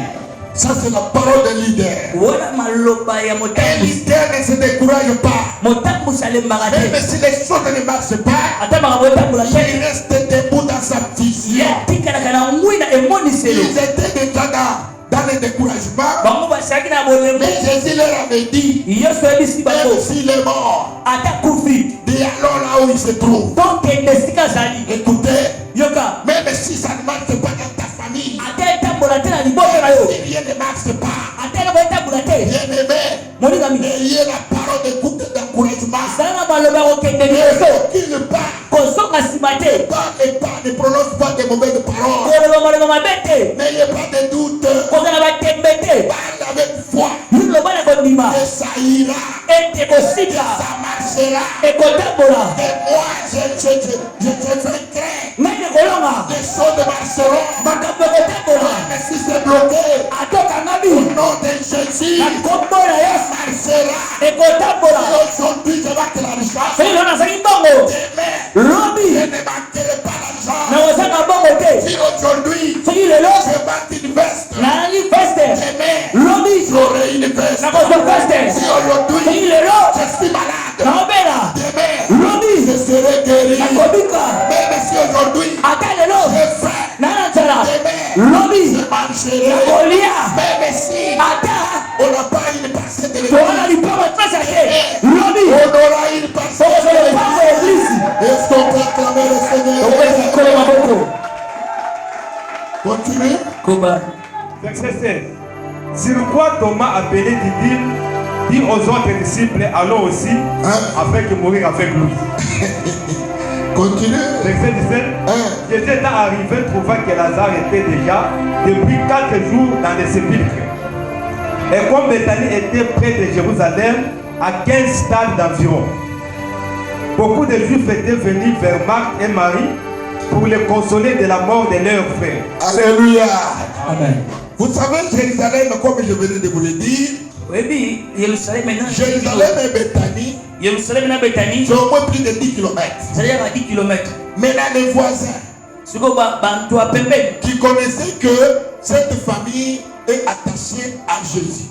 Ça, c'est la parole d'un leader. Un leader ne se décourage pas. Même si les choses ne marchent pas, il reste debout dans sa vision. Ils étaient déjà dans le découragement. Mais Jésus leur avait dit, même s'il est mort, dis alors là où il se trouve. Écoutez, même si ça ne marche pas dans ta famille, si rien ne marche pas, bien aimé, ayez la parole d'écoute d'encouragement. Ne parlez pas, ne prononce pas de mauvaises paroles. N'ayez pas de doute. Parle avec foi. Et ça ira. Et ça marchera. Et moi, je vaincrai. Les choses marcheront. Mais si c'est bloqué, au nom de Jésus, marchera. Et aujourd'hui, je vais te l'argent. Demain, je ne manquerai pas l'argent. Si aujourd'hui, je bâtis une veste, demain, j'aurai une veste. Si aujourd'hui, je suis malade, demain, je serai guéri. Même si aujourd'hui, je fais, demain, je marcherai. Même si on n'a pas une parcelle de l'église, on aura une parcelle de l'église. Est-ce qu'on peut acclamer le Seigneur? Continue. Verset 16. Sur quoi Thomas, appelé Didyme, dit aux autres disciples, allons aussi, afin de mourir avec lui. Continue. Verset 17. Jésus étant arrivé, trouva que Lazare était déjà depuis 4 jours dans les sépulcres. Et comme Bethanie était près de Jérusalem, à 15 stades d'environ, beaucoup de Juifs étaient venus vers Marthe et Marie pour les consoler de la mort de leur frère. Alléluia. Amen. Vous savez, Jérusalem, comme je venais de vous le dire, Jérusalem et Bethanie, c'est au moins plus de 10 km. C'est-à-dire à 10 km. Maintenant, les voisins qui connaissaient que cette famille est attachée à Jésus,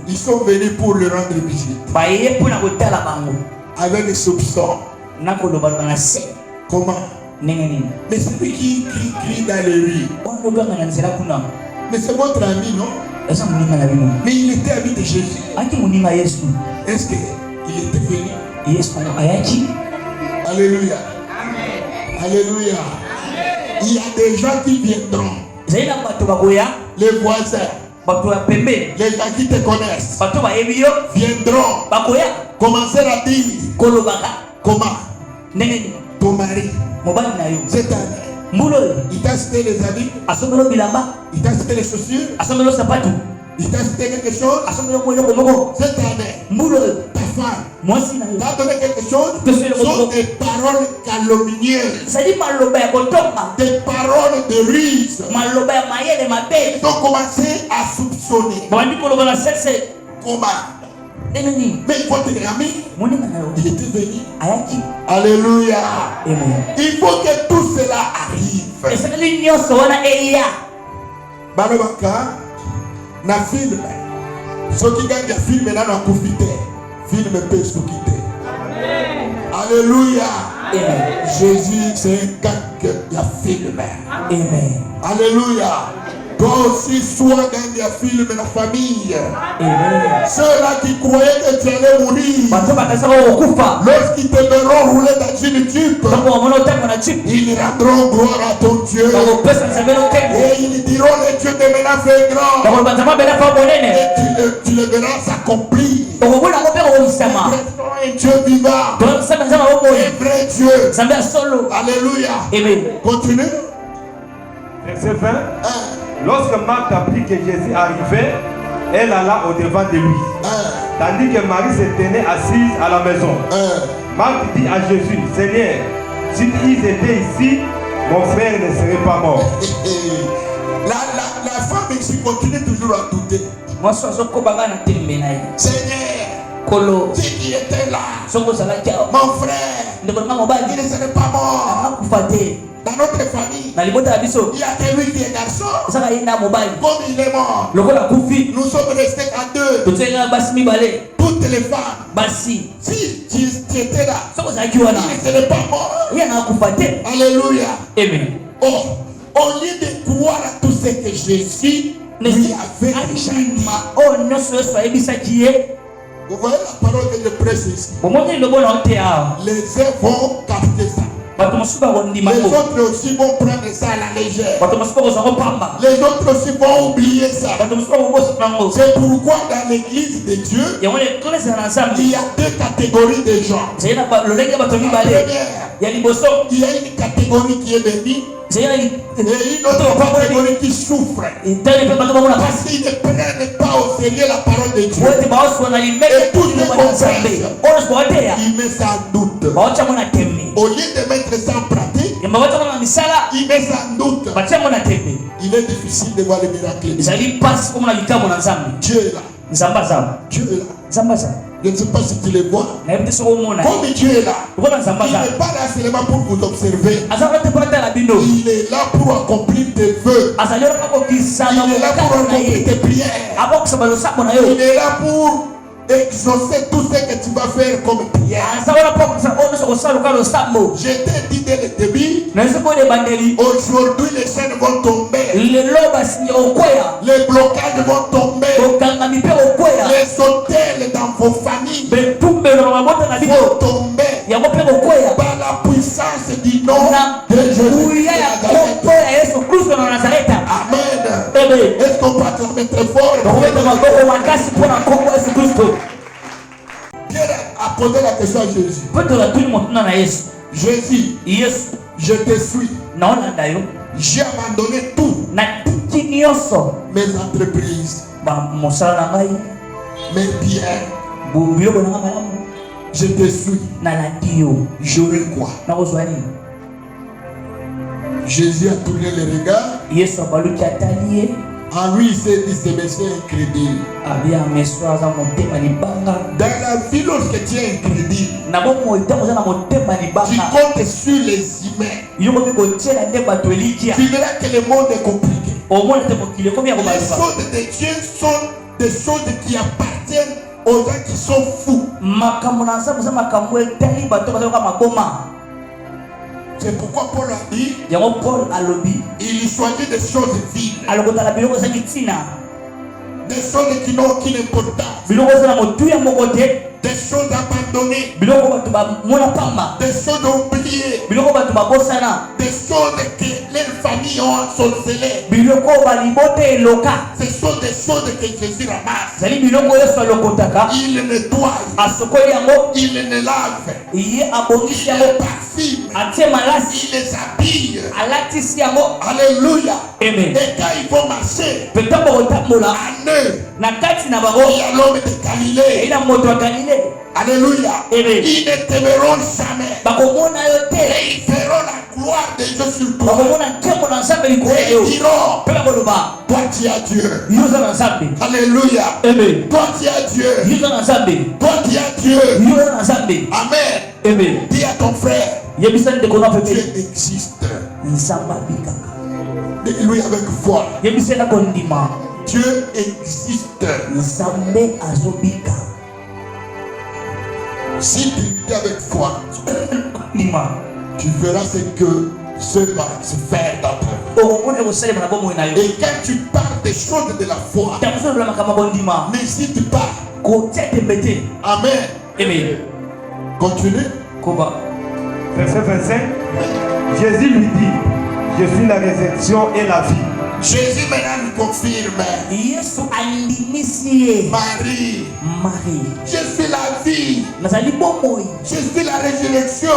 ils sont venus pour le rendre visite. Avec des soupçons. Comment? Mais celui qui crie dans les rues, mais c'est votre ami, non? Mais il était ami de Jésus. Est-ce qu'il était venu? Alléluia. Alléluia. Il y a des gens qui viendront. Les voisins, les gens qui te connaissent viendront commencer à dire comment ton mari cette année il t'a cité les habits, il t'a cité les chaussures, il t'a cité quelque chose. Cette année ta femme t'a donné quelque chose. Ce sont des paroles calomnieuses, des paroles de ruse. Ils ont commencé à soupçonner. Comment? Mais votre ami, il était venu. Alléluia. Il faut que tout cela arrive. Balobaka, na film. Ce qui gagne le film, là, na profité. Film peut se quitter. Alléluia. Jésus, c'est un gars qui a film. Amen. Alléluia. Toi aussi, sois dans les films de la famille. Ceux-là qui croyaient que tu allais mourir, lorsqu'ils te verront rouler dans une Jeep, ils rendront gloire à ton Dieu. Et ils diront, le Dieu de maintenant fait grand. Et tu le verras s'accomplir. Un Dieu vivant. Un vrai Dieu. Alléluia. Continue. Verset 20. Lorsque Marthe apprit que Jésus arrivait, elle alla au-devant de lui. Tandis que Marie se tenait assise à la maison. Marthe dit à Jésus, Seigneur, si ils étaient ici, mon frère ne serait pas mort. La femme ici continue toujours à douter. Seigneur, si il était là, mon frère, il ne serait pas mort. Dans notre famille, il y a que lui qui est garçon. Comme il est mort, nous sommes restés à deux. Toutes les femmes, si tu étais là, il ne serait pas mort. Alléluia. Amen. Oh, au lieu de croire à tout ce que Jésus lui avait déjà dit. Vous voyez la parole que je prêche ici. Les uns vont capter ça. Les autres aussi vont prendre ça à la légère. Les autres aussi vont oublier ça. C'est pourquoi dans l'église de Dieu, il y a deux catégories de gens. La première, il y a une catégorie qui est bénie et une autre catégorie qui souffre. Parce qu'ils ne prennent pas au sérieux la parole de Dieu. Et tout ce qu'on fait, il met ça en doute. Au lieu de mettre ça en pratique, il met ça en doute. Il est difficile de voir les miracles. Dieu est là. Dieu est là. Je ne sais pas si tu les vois. Comme Dieu est là, il n'est pas là seulement pour vous observer. Il est là pour accomplir tes vœux. Il est là pour accomplir tes prières. Il est là pour exaucer tout ce que tu vas faire comme prière. Je t'ai dit dès le début, aujourd'hui les chaînes vont tomber. Les blocages vont tomber. Les hôtels dans vos familles vont tomber par la puissance du nom de Jésus. Amen. Est-ce qu'on peut acclamer très fort? Pierre a posé la question à Jésus. Jésus, je te suis. J'ai abandonné tout. Mes entreprises, mes biens. Je te suis. J'aurai quoi? Jésus a tourné le regard. En lui, il s'est dit, ce monsieur est incrédule. Dans la vie, lorsque tu es incrédule, tu comptes sur les humains. Tu verras que le monde est compliqué. Les choses de Dieu sont des choses qui appartiennent aux gens qui sont fous. C'est pourquoi Paul a dit, il choisit des choses viles, des choses qui n'ont aucune importance, des choses abandonnées, des choses oubliées, des choses que les familles ont ensorcelées. Ce sont des choses que Jésus ramasse. Il nettoie, il les lave, il les parfume, il les habille. Alléluia. Amen. Et quand ils vont marcher en eux, il y a l'homme de Galilée. Alléluia. Amen. Ils ne t'aimeront jamais. Et ils feront la gloire de Dieu sur toi. Et ils diront, toi tu as Dieu. Alléluia. Toi tu as Dieu. Toi tu as Dieu. Amen. Dis à ton frère, Dieu existe. Dis-lui avec foi. Dieu existe. Si tu dis avec foi, tu verras ce que ce va se faire dans ta vie. Et quand tu parles des choses de la foi, n'hésite pas. Amen. Continue. Verset 25. Jésus lui dit, je suis la résurrection et la vie. Jésus maintenant nous confirme. Marie. Je suis la vie. Je suis la résurrection.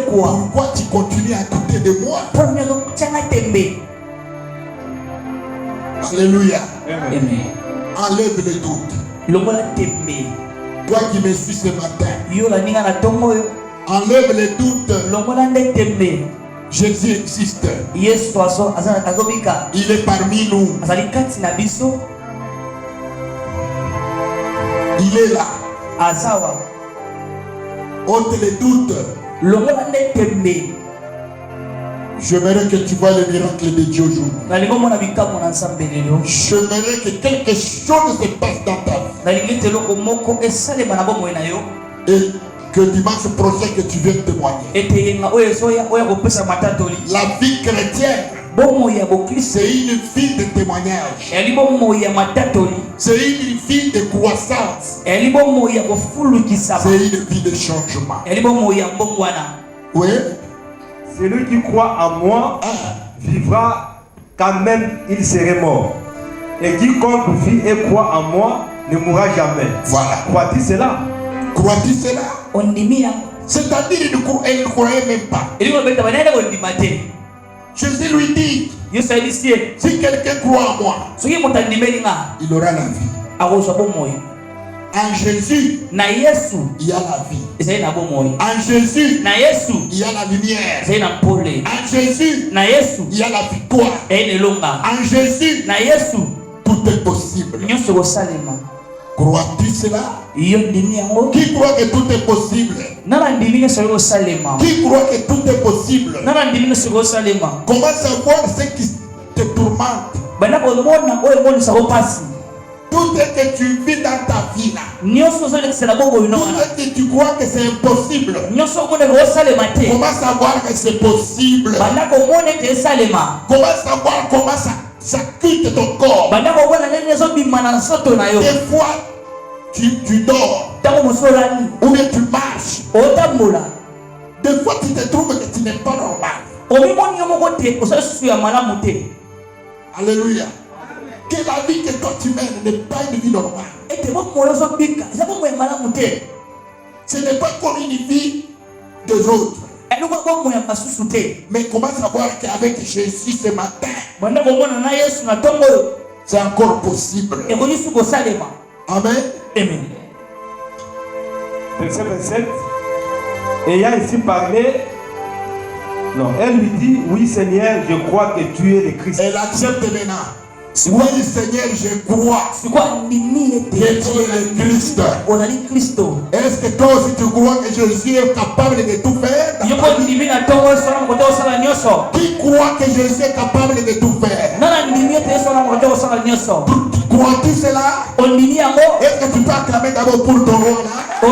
Pourquoi tu continues à douter de moi? Alléluia. Amen. Enlève le doute. Toi qui me suis ce matin, enlève les doutes. Jésus existe. Il est parmi nous. Il est là. Ôte les doutes. J'aimerais que tu vois le miracle de Dieu aujourd'hui. J'aimerais que quelque chose se passe dans ta vie. Et que dimanche prochain que tu viennes témoigner. La vie chrétienne, c'est une vie de témoignage. C'est une vie de croissance. C'est une vie de changement. Oui. Celui qui croit en moi vivra quand même il serait mort. Et quiconque vit et croit en moi ne mourra jamais. Voilà. Crois-tu cela? Crois-tu cela? C'est-à-dire qu'il ne croyait même pas. Jésus lui dit, si quelqu'un croit en moi, il aura la vie. En Jésus, il y a la vie. En Jésus, il y a la lumière. En Jésus, il y a la victoire. En Jésus, tout est possible. Crois-tu cela? Qui croit que tout est possible? Qui croit que tout est possible? Comment savoir ce qui te tourmente? Tout ce que tu vis dans ta vie là, tout ce que tu crois que c'est impossible, comment savoir que c'est possible? Comment savoir comment ça quitte ton corps? Des fois, tu dors, ou bien tu marches. Des fois, tu te trouves que tu n'es pas normal. Alléluia. Que la vie que toi tu mènes n'est pas une vie normale. Ce n'est pas comme une vie des autres. Mais comment savoir qu'avec Jésus ce matin, c'est encore possible? Amen. Verset 27. Ayant ainsi parlé, non, elle lui dit, oui Seigneur, je crois que tu es le Christ. Elle accepte maintenant. Oui Seigneur, je crois que tu es le Christ. Est-ce que toi aussi tu crois que Jésus est capable de tout faire? Qui croit que Jésus est capable de tout faire? Crois-tu cela? Est-ce que tu peux acclamer d'abord pour ton roi là? Pour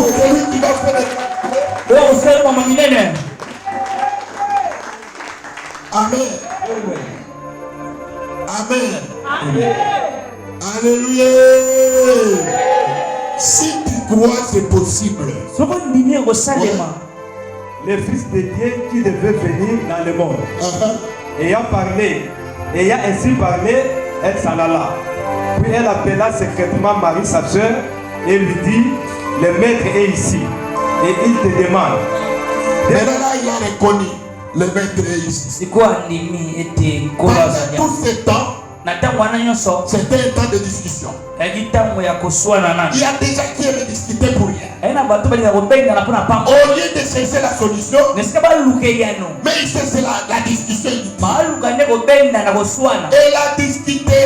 celui qui va faire des... Amen. Amen. Amen. Alléluia. Si tu crois, c'est possible. Le Fils de Dieu qui devait venir dans le monde. Ayant ainsi parlé, elle s'en alla. Puis elle appela secrètement Marie, sa soeur, et lui dit, le maître est ici. Et il te demande. Maintenant là, il a reconnu. Le maître est ici. Pendant tout ce temps, c'était un temps de discussion. Il y a déjà qui aiment discuter pour rien. Au lieu de chercher la solution, mais il cherche la discussion. Et la discuter.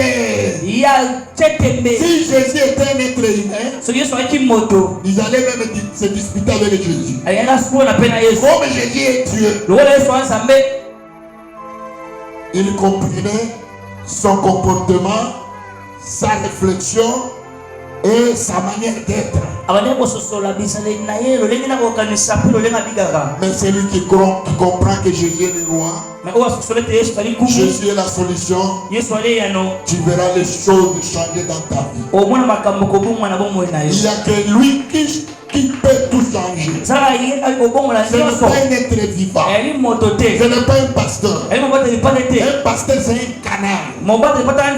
Si Jésus était un être humain, ils allaient même se disputer avec Jésus. Comme Jésus est Dieu, il comprenait son comportement, sa réflexion et sa manière d'être. Mais c'est lui qui comprend que Jésus est le roi. Jésus est la solution. Tu verras les choses changer dans ta vie. Il n'y a que lui qui peut tout changer. Ce n'est pas un être vivant. Ce n'est pas un pasteur. Un pasteur, c'est un canal.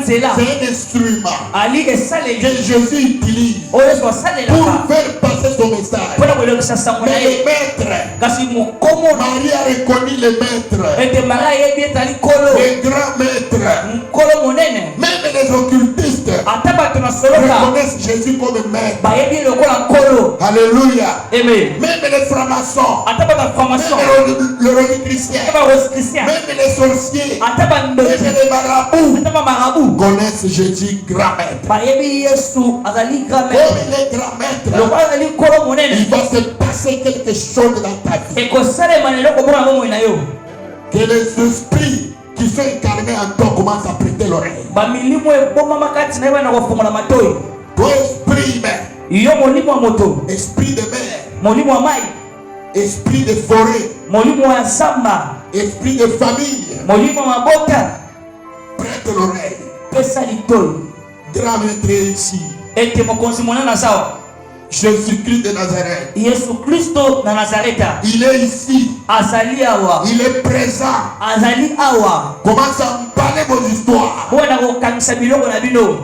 C'est un instrument que Jésus utilise pour faire passer son message. Mais le maître, Marie a reconnu le maître, le grand maître. Même les occultistes reconnaissent Jésus comme maître. Alléluia. Amen. Même les francs-maçons, même les rosicruciens, même les sorciers, même les marabouts connaissent Jésus grand maître. Comme il est grand maître, il va se passer quelque chose dans ta vie. Que les esprits qui sont incarnés en toi commencent à prêter l'oreille. Toi, esprit humain, esprit de mer, esprit de forêt, esprit de famille, prête l'oreille. Grand maître est ici. Jésus-Christ de Nazareth. Il est ici. Il est présent. Commence à emballer vos histoires.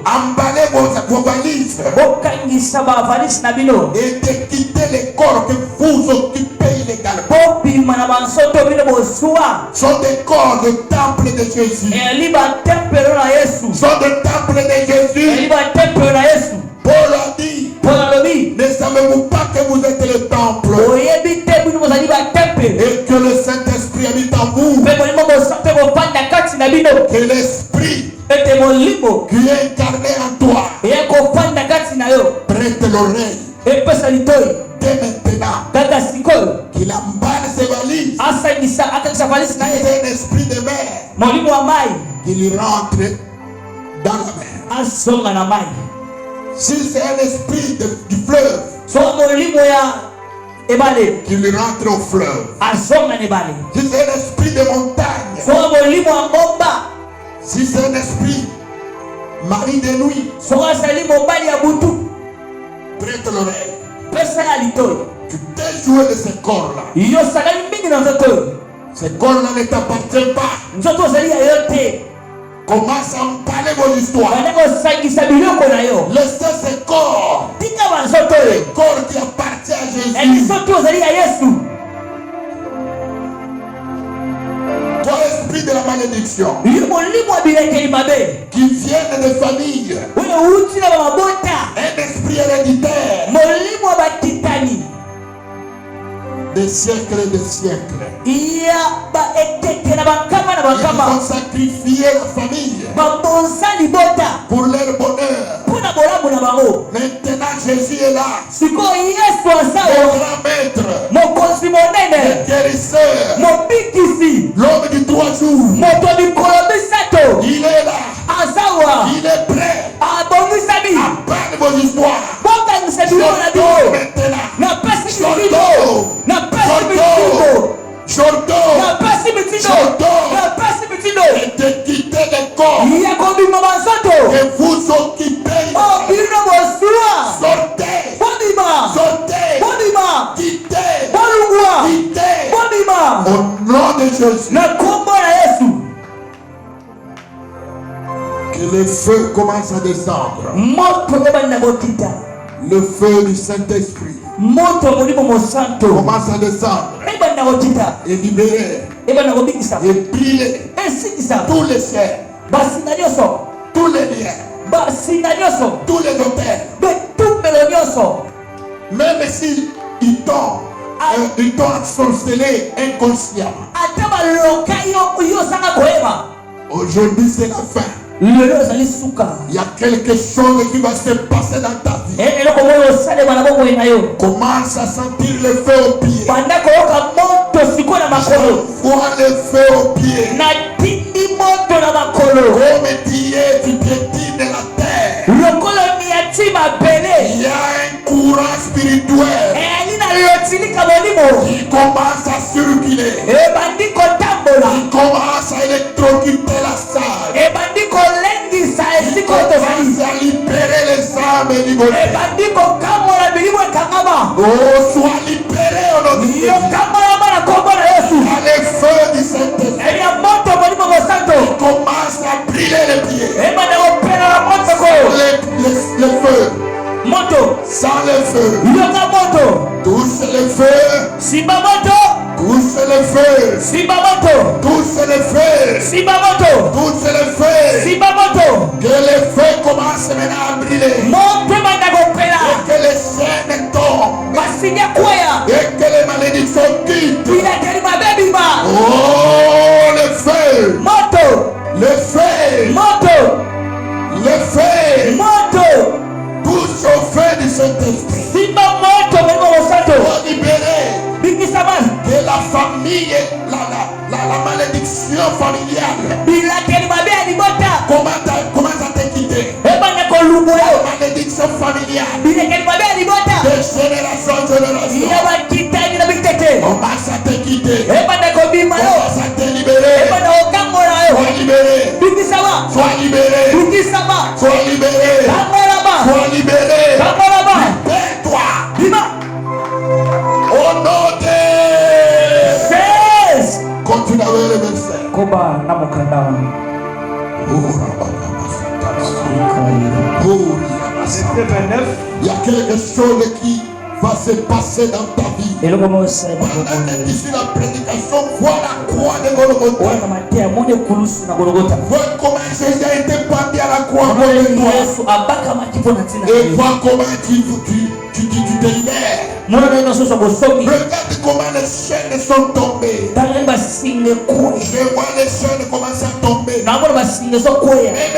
Emballer vos valises. Et de quitter les corps que vous occupez illégalement. Sont des corps de temple de Jésus. Sont des temples de Jésus. Paul a dit, ne savez-vous pas que vous êtes le temple et que le Saint-Esprit habite en vous? Que l'Esprit qui est incarné en toi prête l'oreille dès maintenant, qu'il emballe ses valises. Si c'est un esprit de mer, qu'il rentre dans la mer. Si c'est un esprit du fleuve, qu'il rentre au fleuve. Si c'est un esprit de montagne, si c'est un esprit mari de nuit, prête l'oreille. Tu t'es joué de ces corps-là. Ces corps-là ne t'appartiennent pas. Commence à emballer vos histoires. Laissez ces corps. Les corps qui appartiennent à Jésus. Toi, esprit de la malédiction, qui viennent de familles, un esprit héréditaire, des siècles et des siècles. Ils ont sacrifié la famille pour leur bonheur. Maintenant Jésus est là, le grand maître, le guérisseur, l'homme du 3 jours. Il est là, il est prêt à prendre vos histoires. Et de quitter les corps que vous occupez. Sortez. Quittez. Au nom de Jésus. Que le feu commence à descendre. Le feu du Saint-Esprit commence à descendre et libérer et briller tous les ciels, tous les liens, tous les hôtels. Même si ils t'ont ensorcelé inconsciemment. Aujourd'hui, c'est la fin. Il y a quelque chose qui va se passer dans ta vie. Commence à sentir le feu au pied. Je vois le feu au pied. Comme tu piétines la terre. Il y a un courant spirituel qui commence à circuler. Il commence à électrocuter la salle. Il commence à libérer les âmes libérées. Oh, sois libéré au nom de Jésus. Il y a le feu du Saint-Esprit. Il commence à brûler les pieds. Le feu. Sans le feu. Touche le feu. Touche le feu. Touche le feu. Touche le feu. Que le feu commence maintenant à brûler. Et que les chaînes tombent. Et que les malédictions quittent. Oh, le feu. Le feu. Le feu. Touche au feu du Saint-Esprit. Pour libérer de la famille, la malédiction familiale. Comment ça te quitter? La malédiction familiale. De génération en génération. Comment ça te quitter? Comment ça te libérer? Sois libéré. Sois libéré. Sois libéré. Sois libéré. Libère-toi. Au nom de Jésus. Continue avec le verset. Il y a quelque chose qui va se passer dans ta vie. Pendant que tu suis la prédication, vois la croix de Golgotha. Vois comment Jésus a été pendu à la croix pour toi. Et vois comment tu te libères. Regarde comment les chaînes sont tombées. Je vois les chaînes commencer à tomber. Même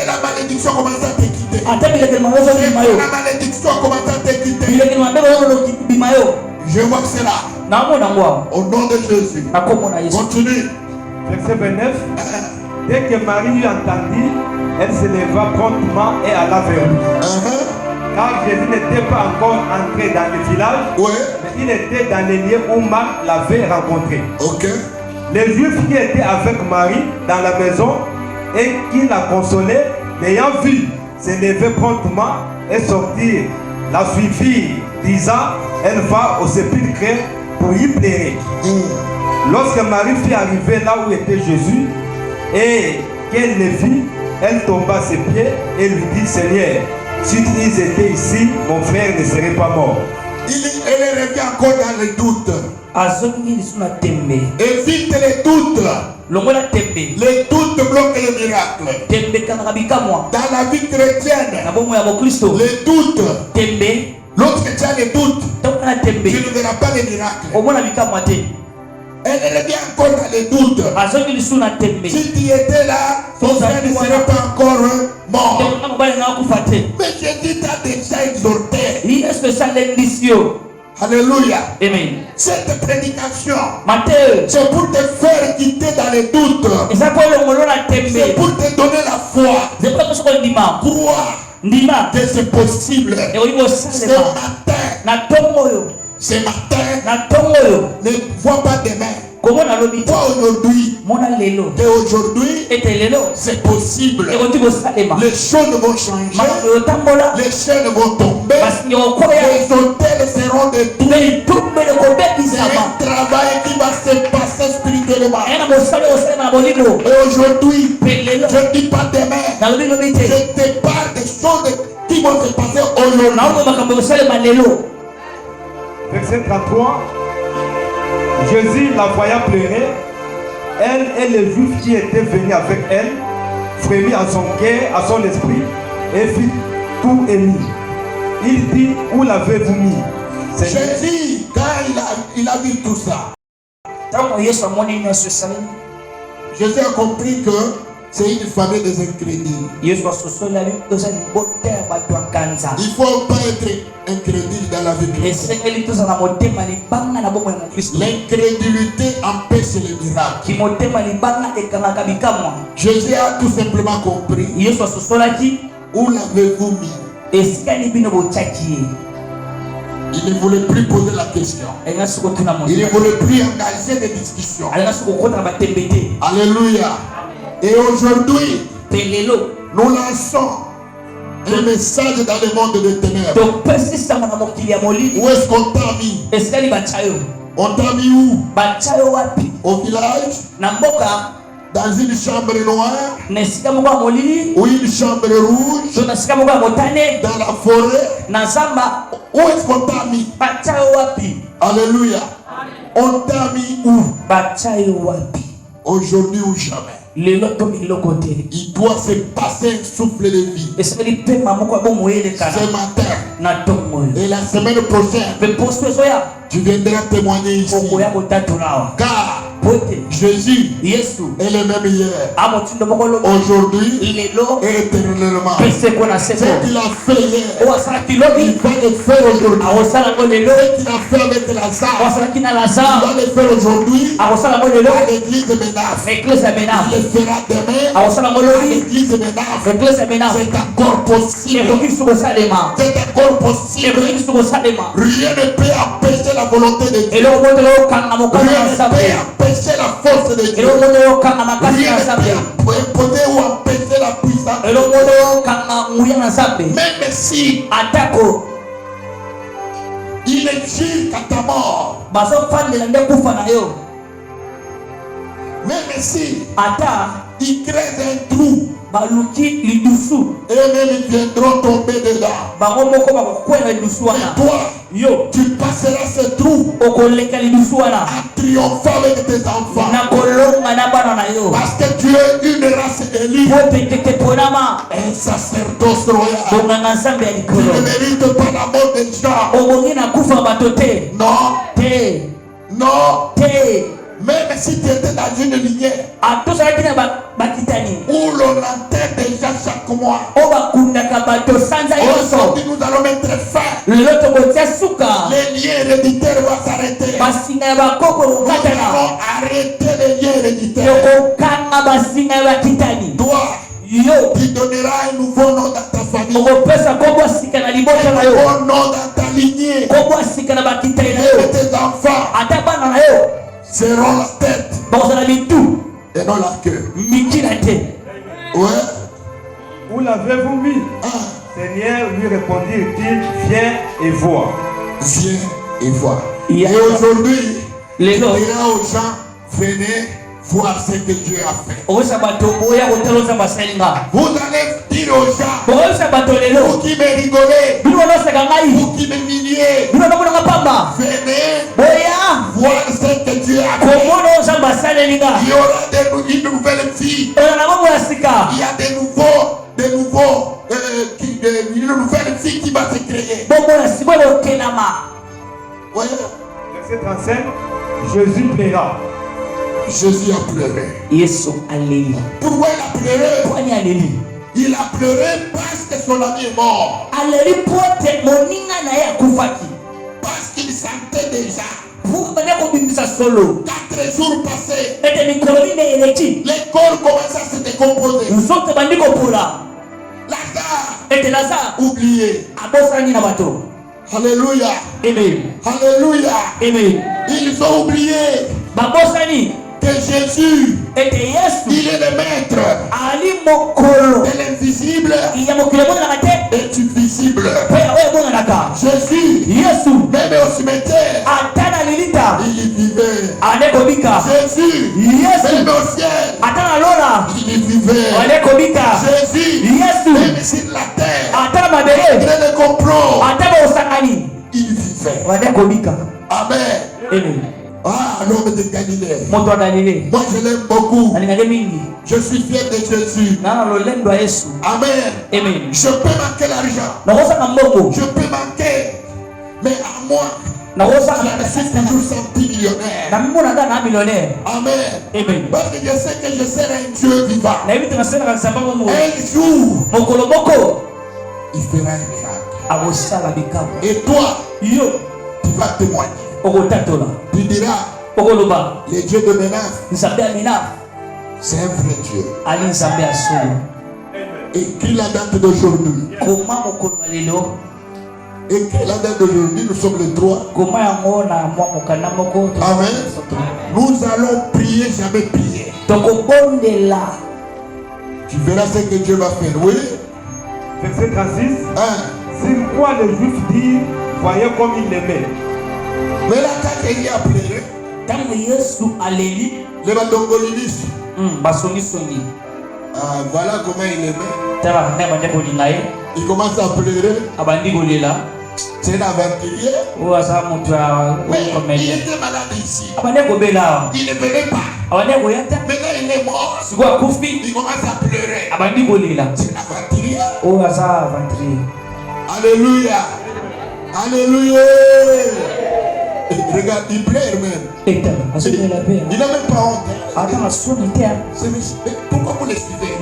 la malédiction commence à te quitter. La malédiction commence à te quitter. Je vois que c'est là. Au nom de Jésus. Continue. Verset 29. Dès que Marie lui entendit, elle se leva promptement et alla vers lui. Car Jésus n'était pas encore entré dans le village, mais il était dans les lieux où Marc l'avait rencontré. Les Juifs qui étaient avec Marie dans la maison et qui la consolaient, l'ayant vu, se lever promptement et sortir, la suivit, disant, elle va au sépulcre pour y pleurer. Lorsque Marie fut arrivée là où était Jésus et qu'elle le vit, elle tomba à ses pieds et lui dit, Seigneur, si ils étaient ici, mon frère ne serait pas mort. Elle revient encore dans le doute. Évite les doutes. Les doutes bloquent le miracle. Dans la vie chrétienne, les doutes, lorsque tu as les doutes, tu ne verras pas les miracles. Elle revient encore dans les doutes. Si tu étais là, ton frère ne serait pas encore mort. Mais Jésus t'a déjà exhorté. Alléluia. Amen. Cette prédication, c'est pour te faire quitter dans les doutes. C'est pour te donner la foi. Croire que c'est possible. Ce matin, ne vois pas demain. Vois aujourd'hui. C'est possible. Les choses vont changer. Les chaînes vont tomber. Les hôtels seront détruits. C'est un travail qui va se passer spirituellement. Et aujourd'hui, je ne dis pas demain. Je te parle des choses qui vont se passer aujourd'hui. Verset 33. Jésus la voyant pleurer, elle et les Juifs qui étaient venus avec elle, frémit à son cœur, à son esprit, et fit tout ému. Il dit, où l'avez-vous mis? Jésus, quand ça. Jésus a compris que c'est une famille des incrédules. Il ne faut pas être incrédule dans la vie chrétienne. L'incrédulité empêche les miracles. Jésus a tout simplement compris. Où l'avez-vous mis? Il ne voulait plus poser la question. Il ne voulait plus engager des discussions. Alléluia. Et aujourd'hui, nous lançons un message dans le monde des ténèbres. Où est-ce qu'on t'a mis? On t'a mis où? Au village? Dans une chambre noire? Ou une chambre rouge? Dans la forêt? Où est-ce qu'on t'a mis? Alléluia. On t'a mis où? Aujourd'hui ou jamais. Il doit se passer un souffle de vie ce matin et la semaine prochaine. Tu viendras témoigner ici. Car Jésus est le même hier, aujourd'hui et éternellement. Ce qu'il a fait hier, il va le faire aujourd'hui. Ce qu'il a fait avec Lazare, il va le faire aujourd'hui à l'église de Ménas. Il le fera demain à l'église de Ménas. C'est encore possible. C'est encore possible. Rien ne peut empêcher la volonté de Dieu. Rien ne peut empêcher la force de Dieu. Rien ne peut imposer ou empêcher la puissance de Dieu. Même si il est juste à ta mort, même si il creuse un trou, et même ils viendront tomber dedans. Et toi, tu passeras ce trou en triomphant avec tes enfants. Parce que tu es une race élue, un sacerdoce royal. Tu ne mérites pas la mort des gens. Non. Même si tu étais dans une lignée où l'on enterre déjà chaque mois, aujourd'hui nous allons mettre fin. Les liens héréditaires vont s'arrêter. Nous allons arrêter les liens héréditaires. Toi, tu donneras un nouveau nom dans ta famille, un nouveau nom dans ta lignée. Et tes enfants seront la tête et non la queue. Ouais. Où l'avez-vous mis? Seigneur, lui répondit-il, viens et vois. Viens et vois. Et aujourd'hui, il dira aux gens, venez voir ce que Dieu a fait. Vous allez dire aux gens, vous qui me rigolez, vous qui me milliez, venez voir ce que Dieu a fait. Il y aura une nouvelle vie. Il y a une nouvelle vie qui va se créer. Voyez. Verset 35, Jésus plaira. Jésus a pleuré. Pourquoi il a pleuré? Il a pleuré parce que son ami est mort. Parce qu'il sentait déjà 4 jours passés, les corps commencent à se décomposer. Lazare oublié. Alléluia. Amen. Alléluia. Amen. Ils ont oublié que Jésus, il est le maître de l'invisible et du visible. Jésus, même au cimetière, il y vivait. Jésus, même au ciel, il y vivait. Jésus, même sur la terre, malgré les complots, il vivait. Amen. L'homme de Galilée. Moi je l'aime beaucoup. Je suis fier de Jésus. Amen. Je peux manquer l'argent. Je peux manquer. Mais à moi, je me suis toujours senti millionnaire. Amen. Parce que je sais que je serai un Dieu vivant. Un jour, il fera un miracle. Et toi, tu vas témoigner. Tu diras, le Dieu de Ménaf, c'est un vrai Dieu. Écris la date d'aujourd'hui. Écris la date d'aujourd'hui, nous sommes le 3. Amen. Nous allons prier, jamais prier. Tu verras ce que Dieu va faire. Oui. Verset 36. Sur quoi les Juifs disent, voyez comme il l'aimait. Mais là, quand il y a pleuré, les bandongolilis. Voilà comment il aimait. Il commence à pleurer. C'est un aventurier. Mais il était malade ici. Il ne venait pas. Maintenant il est mort. Il commence à pleurer. C'est un aventurier. Alléluia. Alléluia. Regarde, il pleure même. Il n'a même pas honte. Pourquoi vous le suivez?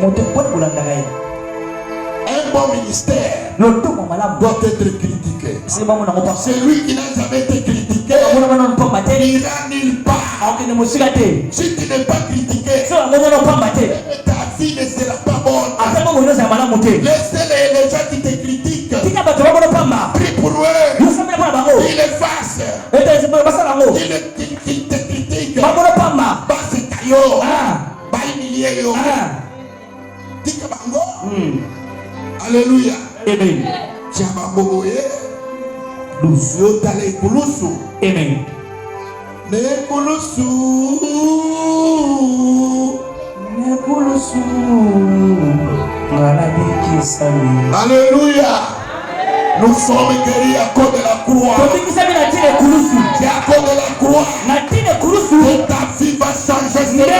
Un bon ministère doit être critiqué. C'est lui qui n'a jamais été critiqué. Il n'ira nulle part. Si tu n'es pas critiqué, ta vie ne sera pas bonne. Laissez les gens qui te critiquent. Prie pour eux. Ils effacent. Ils te critiquent. Alléluia. Amen. Amen. Alléluia. Nous sommes guéris à cause de la croix. C'est à cause de la croix que ta vie va changer. Ce matin,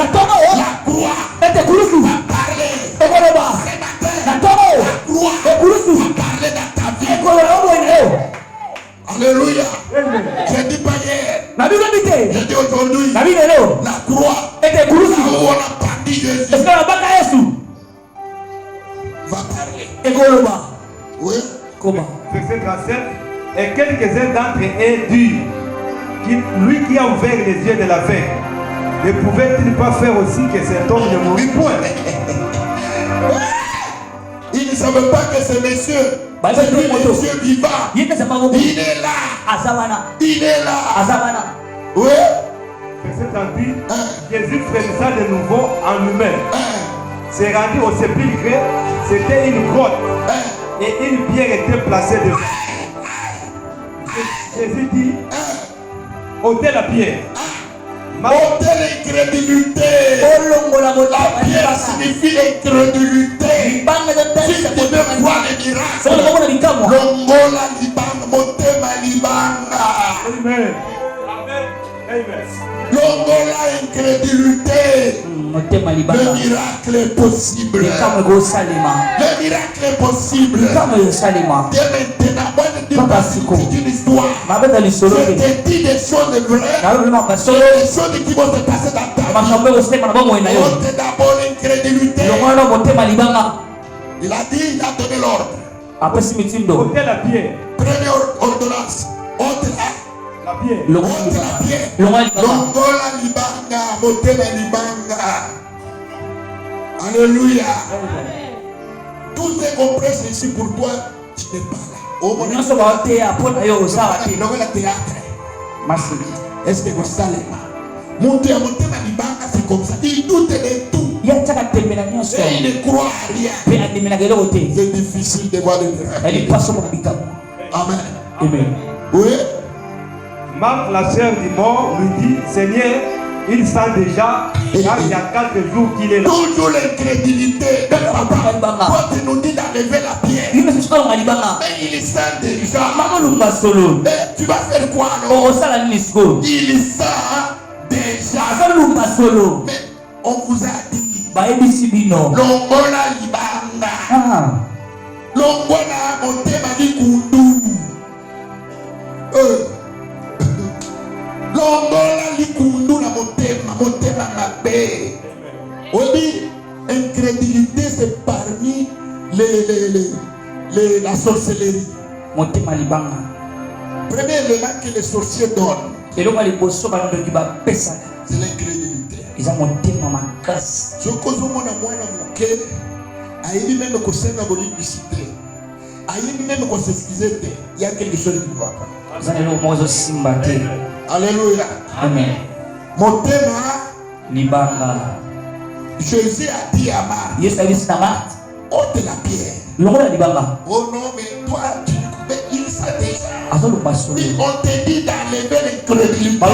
la croix va parler. Ce matin, la croix va parler dans ta vie. Alléluia. Je ne dis pas hier. Je dis aujourd'hui. La croix, là où on a parti Jésus, va parler. Oui. Comment? Verset 37. Et quelques-uns d'entre eux dirent, lui qui a ouvert les yeux de l'aveugle, ne pouvait-il pas faire aussi que cet homme ne mourût point? Ils ne savaient pas que ce monsieur, c'est lui le Dieu vivant. Il est là. Il est là. Oui. Verset 38. Jésus frémissa de nouveau en lui-même. S'est rendu au sépulcre. C'était une grotte. Et une pierre était placée dessus. Jésus dit, ôtez la pierre. Ôtez l'incrédulité. La pierre signifie l'incrédulité. Si tu veux voir les miracles, Longola libanga, motema libanga. Amen. Amen. Longola incrédulité. Le miracle est possible. Le miracle est possible. Dès maintenant, moi je dis pas si c'est une histoire. Je te dis des choses vraies. Des choses qui vont se passer dans ta vie. Ôte d'abord l'incrédulité. Il a dit, il a donné l'ordre. Ôtez la pierre. Première ordonnance. Ôte la pierre. Ôte la pierre. Longola libanga, motema libanga. Alléluia. Tout est compris ici pour toi. Tu n'es pas là. Est-ce que vous savez pas? Monter à motema libanga, c'est comme ça. Il doute de tout. Et il ne croit à rien. C'est difficile de voir le miracle. Amen. Amen. Oui. Marc, la sœur du mort, lui dit, Seigneur, il sent déjà, car il y a 4 jours qu'il est là. Toujours l'incrédulité. Quand tu nous dis d'enlever la pierre, mais il sent déjà. Mais tu vas faire quoi alors? Il sent déjà. Mais on vous a dit, Longola libanga. Longola motema likundu. sorcellerie. Premier élément que les sorciers donnent, c'est l'incrédulité. Je connais mon amour aïe même que c'est la publicité. Aïe même que s'excuser, il y a quelque chose qui ne va pas. Alléluia. Amen. Mon thème, Jésus a dit à Marthe, ôte la pierre. Oh non, mais toi, il sait déjà. On te dit d'enlever l'incrédulité.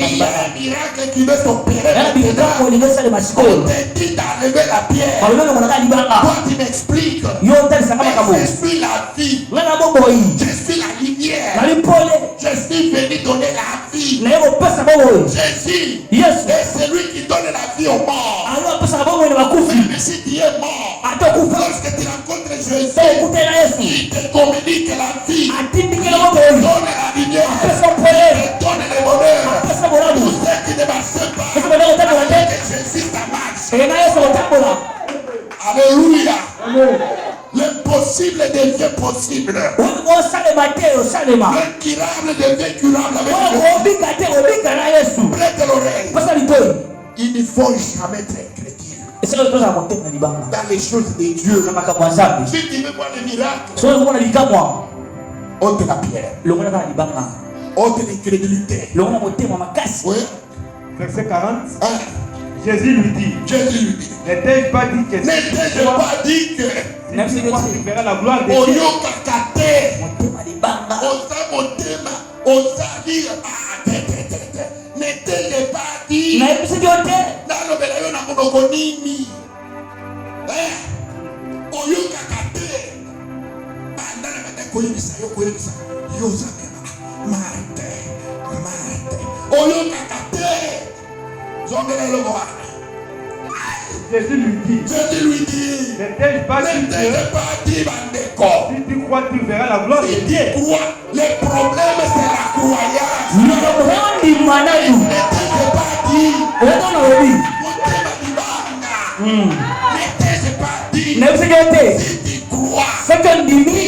Il y a un miracle qui veut s'opérer. On te dit d'enlever la pierre. Toi, tu m'expliques. Je suis la vie. Je suis la lumière. Je suis venu donner la vie. Jésus est celui qui donne la vie aux morts. Même si tu es mort, lorsque tu rencontres Jésus, il te communique la vie. Il te donne la lumière. Il te donne le bonheur. Pour ceux qui ne marchent pas, avec Jésus, ça marche. Alléluia. L'impossible devient possible. L'incurable devient curable avec Jésus. Prête l'oreille. Il ne faut jamais être incrédule dans les choses de Dieu. Si tu veux voir le miracle, ôte la pierre. Ôte l'incrédulité. Oui. Verset 40. Jésus lui dit, n'ai-je pas dit que si tu crois, tu verras la gloire de Dieu. N'ai-je pas dit Jésus lui dit, n'ai-je pas dit que si tu crois, tu verras la gloire de Dieu. Les problèmes, c'est la croyance. Si tu crois, tu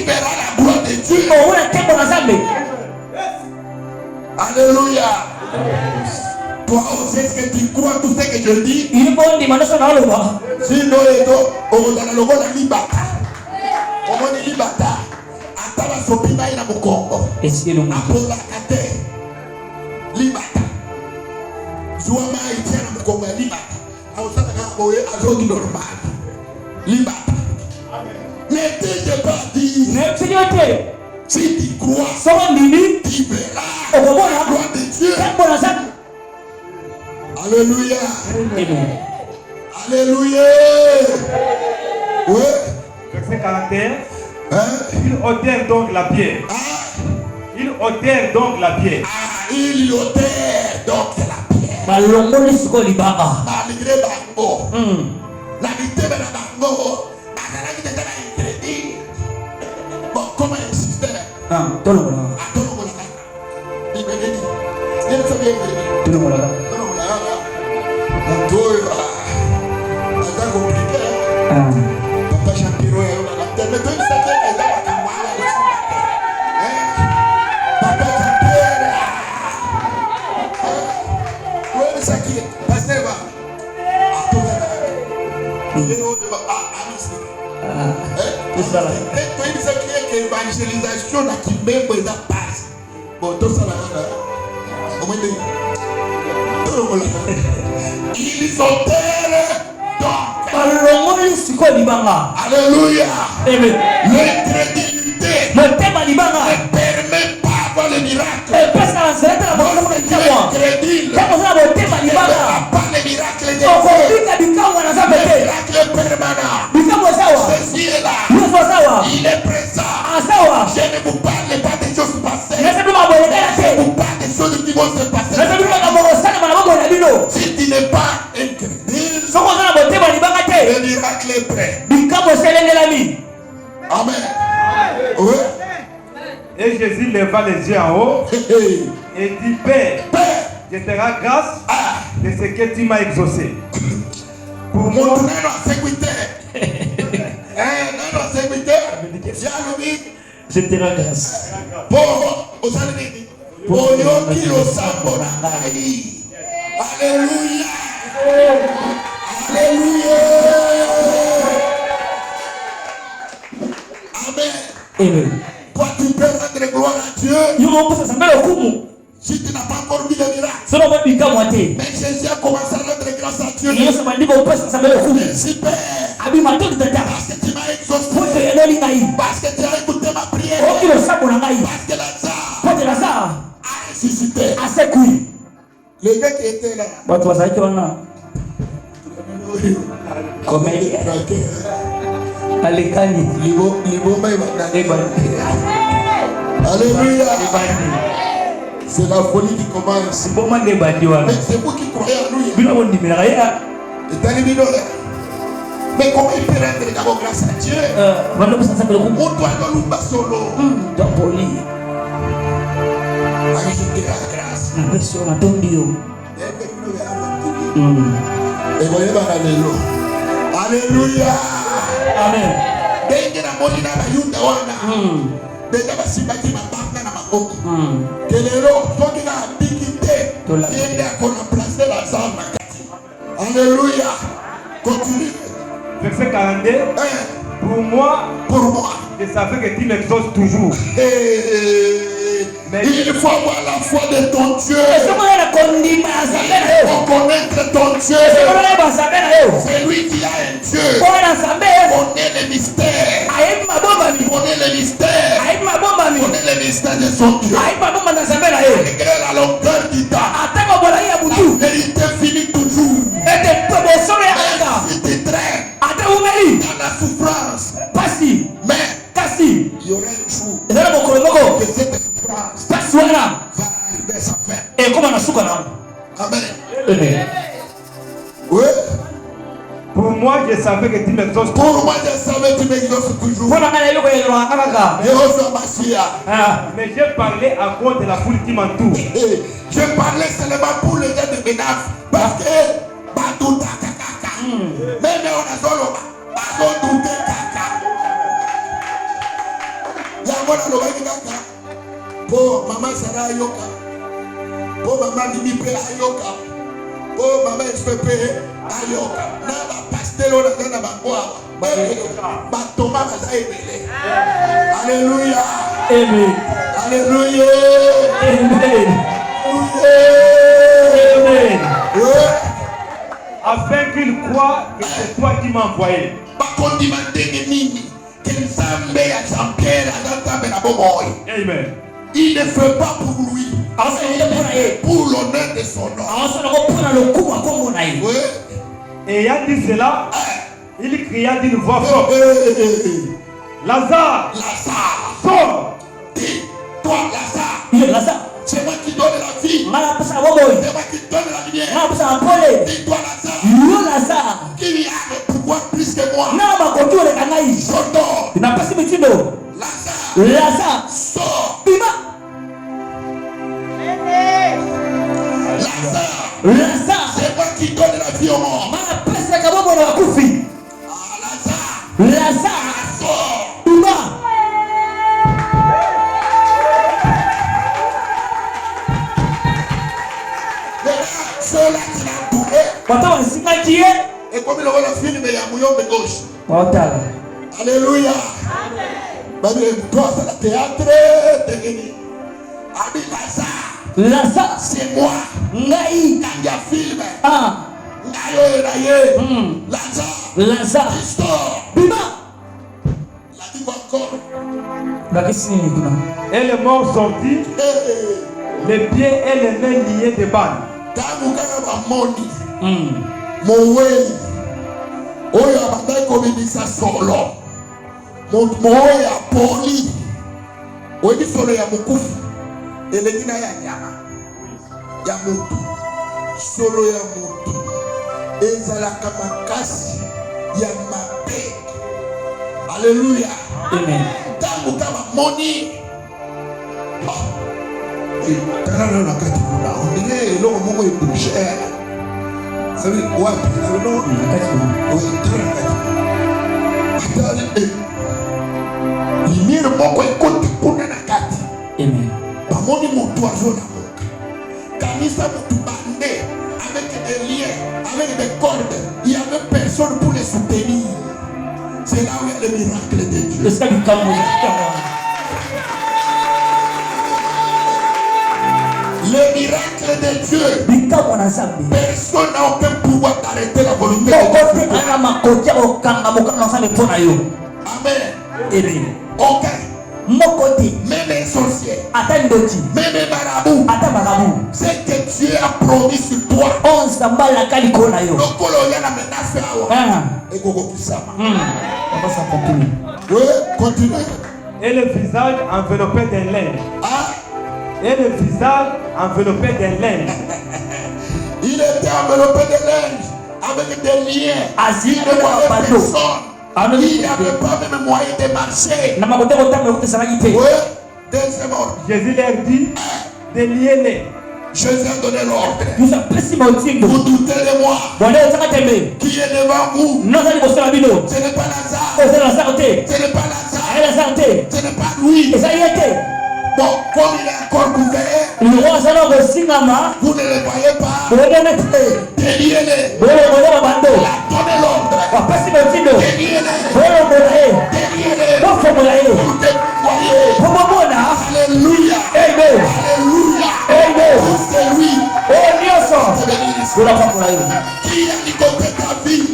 verras la gloire de Dieu. Alléluia. Toi aussi, est-ce que tu crois tout ce que je dis? Sinon, on va dans le libata. On va dans le libata. Atala sopina ina mukongo. Apola kate. Libata. Zuama itiana mukongo ya libata. Aosata kama boye azogi normal. Libata. N'ai-je pas dit? Si tu crois, tu verras la gloire de Dieu. Alléluia. Alléluia. Oui. Verset 41. Ils ôtèrent donc la pierre. Ils ôtèrent donc la pierre. Ils ôtèrent donc la pierre. Malgré Bango. La vérité de la Bango. Bon, comment insister? Papa Champiro est là. Mais toi, tu sais que les gens vont Papa Champiro. Oui, mais ça qui est. Pasteur va. Toi, tu sais qu'il y a une évangélisation qui même pas passe. Bon, tout ça là. Ils ont alléluia. L'incrédulité ne permet pas avoir le miracle. L'incrédule ne verra pas le miracle de Dieu. Le miracle permanent. Ceci est là. Il est présent. Je ne vous parle pas des choses passées. Je vous parle des choses qui vont se passer. Si tu n'es pas incrédule, le miracle est prêt. Amen. Oui. Et Jésus leva les yeux en haut et dit, Père, je te rends grâce de ce que tu m'as exaucé. Pour moi, Je te rends grâce. Alléluia. Alléluia. Amen. Toi, tu peux rendre gloire à Dieu. Si tu n'as pas encore vu le miracle. Mais Jésus a commencé à rendre grâce à Dieu. Merci Père. Parce que tu m'as exaucé. Parce que tu as écouté ma prière. Parce que Lazare a ressuscité. Les gars qui étaient là. Comédien. Alléluia. C'est la folie qui commence. Mais c'est vous qui croyez en lui. Mais comment il peut rendre d'abord grâce à Dieu? On doit le louer solo. Je te rends grâce. Et voyez Alléluia. Amen. Denge na moni na bayunda wana. Denge basibaki mabanga na maboko. Kelelo toki na bikite. Yende akona placer la zama kati. Alléluia. Continue. Verset 42. Pour moi, je savais que tu m'exauces toujours. Mais il faut avoir la foi de ton Dieu. Il faut connaître ton Dieu. C'est lui qui a un Dieu. Connaît les mystères. Connaît les mystères. Connaît les mystères de son Dieu. Malgré la longueur du temps, la vérité finit toujours. Si tu traînes dans la souffrance, mais il y aura un jour que cette souffrance va arriver à sa fin. Amen. Oui. Pour moi, je savais que tu m'exauces. Pour moi, je savais que tu m'exauces toujours. Mais j'ai parlé à cause de la foule qui m'entoure. Je parlais seulement pour les gars de Ménaf. Parce que Batouta Kaka. Même on a solo Batouta Kaka. Yamona Lobaki Kaka. Pour maman Sarah Yoka. Pour maman Mimipe Ayoka. Pour maman SPP Ayoka. Naba Pastelo Nana Bangoa. Batoma Bazaïbele. Alléluia. Amen. Alléluia. Amen. Amen. Afin qu'il croit que c'est toi qui m'as envoyé. Amen. Il ne fait pas pour lui. Pour l'honneur de son nom. Oui. Et ayant dit cela, il cria d'une voix forte. Lazare, sors. Toi, Lazare. C'est moi qui donne la vie. C'est moi qui donne la lumière. Dis-toi, Lazare. Qui a le pouvoir plus que moi. J'entends. Lazare. Sors. Lazare. C'est moi qui donne la vie au monde. Lazare. Sors. Ceux-là qui l'ont tourné. Et comme il aura la film de Yamouyombe gauche. Alléluia. Toi, c'est le théâtre. Abi Lazare. C'est moi. Quand il y a film. Lazare. Histoire. La dit encore. Et les morts sortis, les pieds et les mains liés de bandes. Moweli oyo abandaki kobimisa solo moyo ya poli oyebi solo ya mokufu elengi na ya nyama ya motu. Solo ya motu ezalaka makasi ya mabe. Alléluia. Ntango kama moni talala na kati kuna ondenge eloko moko ebouche wapi l'église moko ekoti kuna na kati. Amen. Bamoni moto azona moka. Kanisa moto bande avec des liens, avec des cordes. Il y avait personne pour les soutenir. C'est là où il y a le miracle de Dieu. Le salut comme le miracle de Dieu. Personne n'a aucun pouvoir d'arrêter la volonté de Dieu. Amen. Ok. Même les sorciers, même les marabouts, c'est que Dieu a promis sur toi. Oui, continue. Et le visage enveloppé d'un linge. Et le visage enveloppé d'un linge. Il était enveloppé de linge avec des liens. Il ne voyait personne. Il n'avait pas même moyen de marcher. Oui, deuxième ordre. Jésus leur dit de lier les. Jésus a donné l'ordre. Vous doutez de moi. Qui est devant vous? Ce n'est pas Lazare. Ce n'est pas Lazare. Ce n'est pas lui. Bon, comme il est encore couvert, vous ne le voyez pas. Déliez-les. Il a donné l'ordre. Déliez-les. Déliez-les. Vous voyez. Alléluia. Amen. Alléluia. Amen. C'est lui. Qui a ligoté ta vie?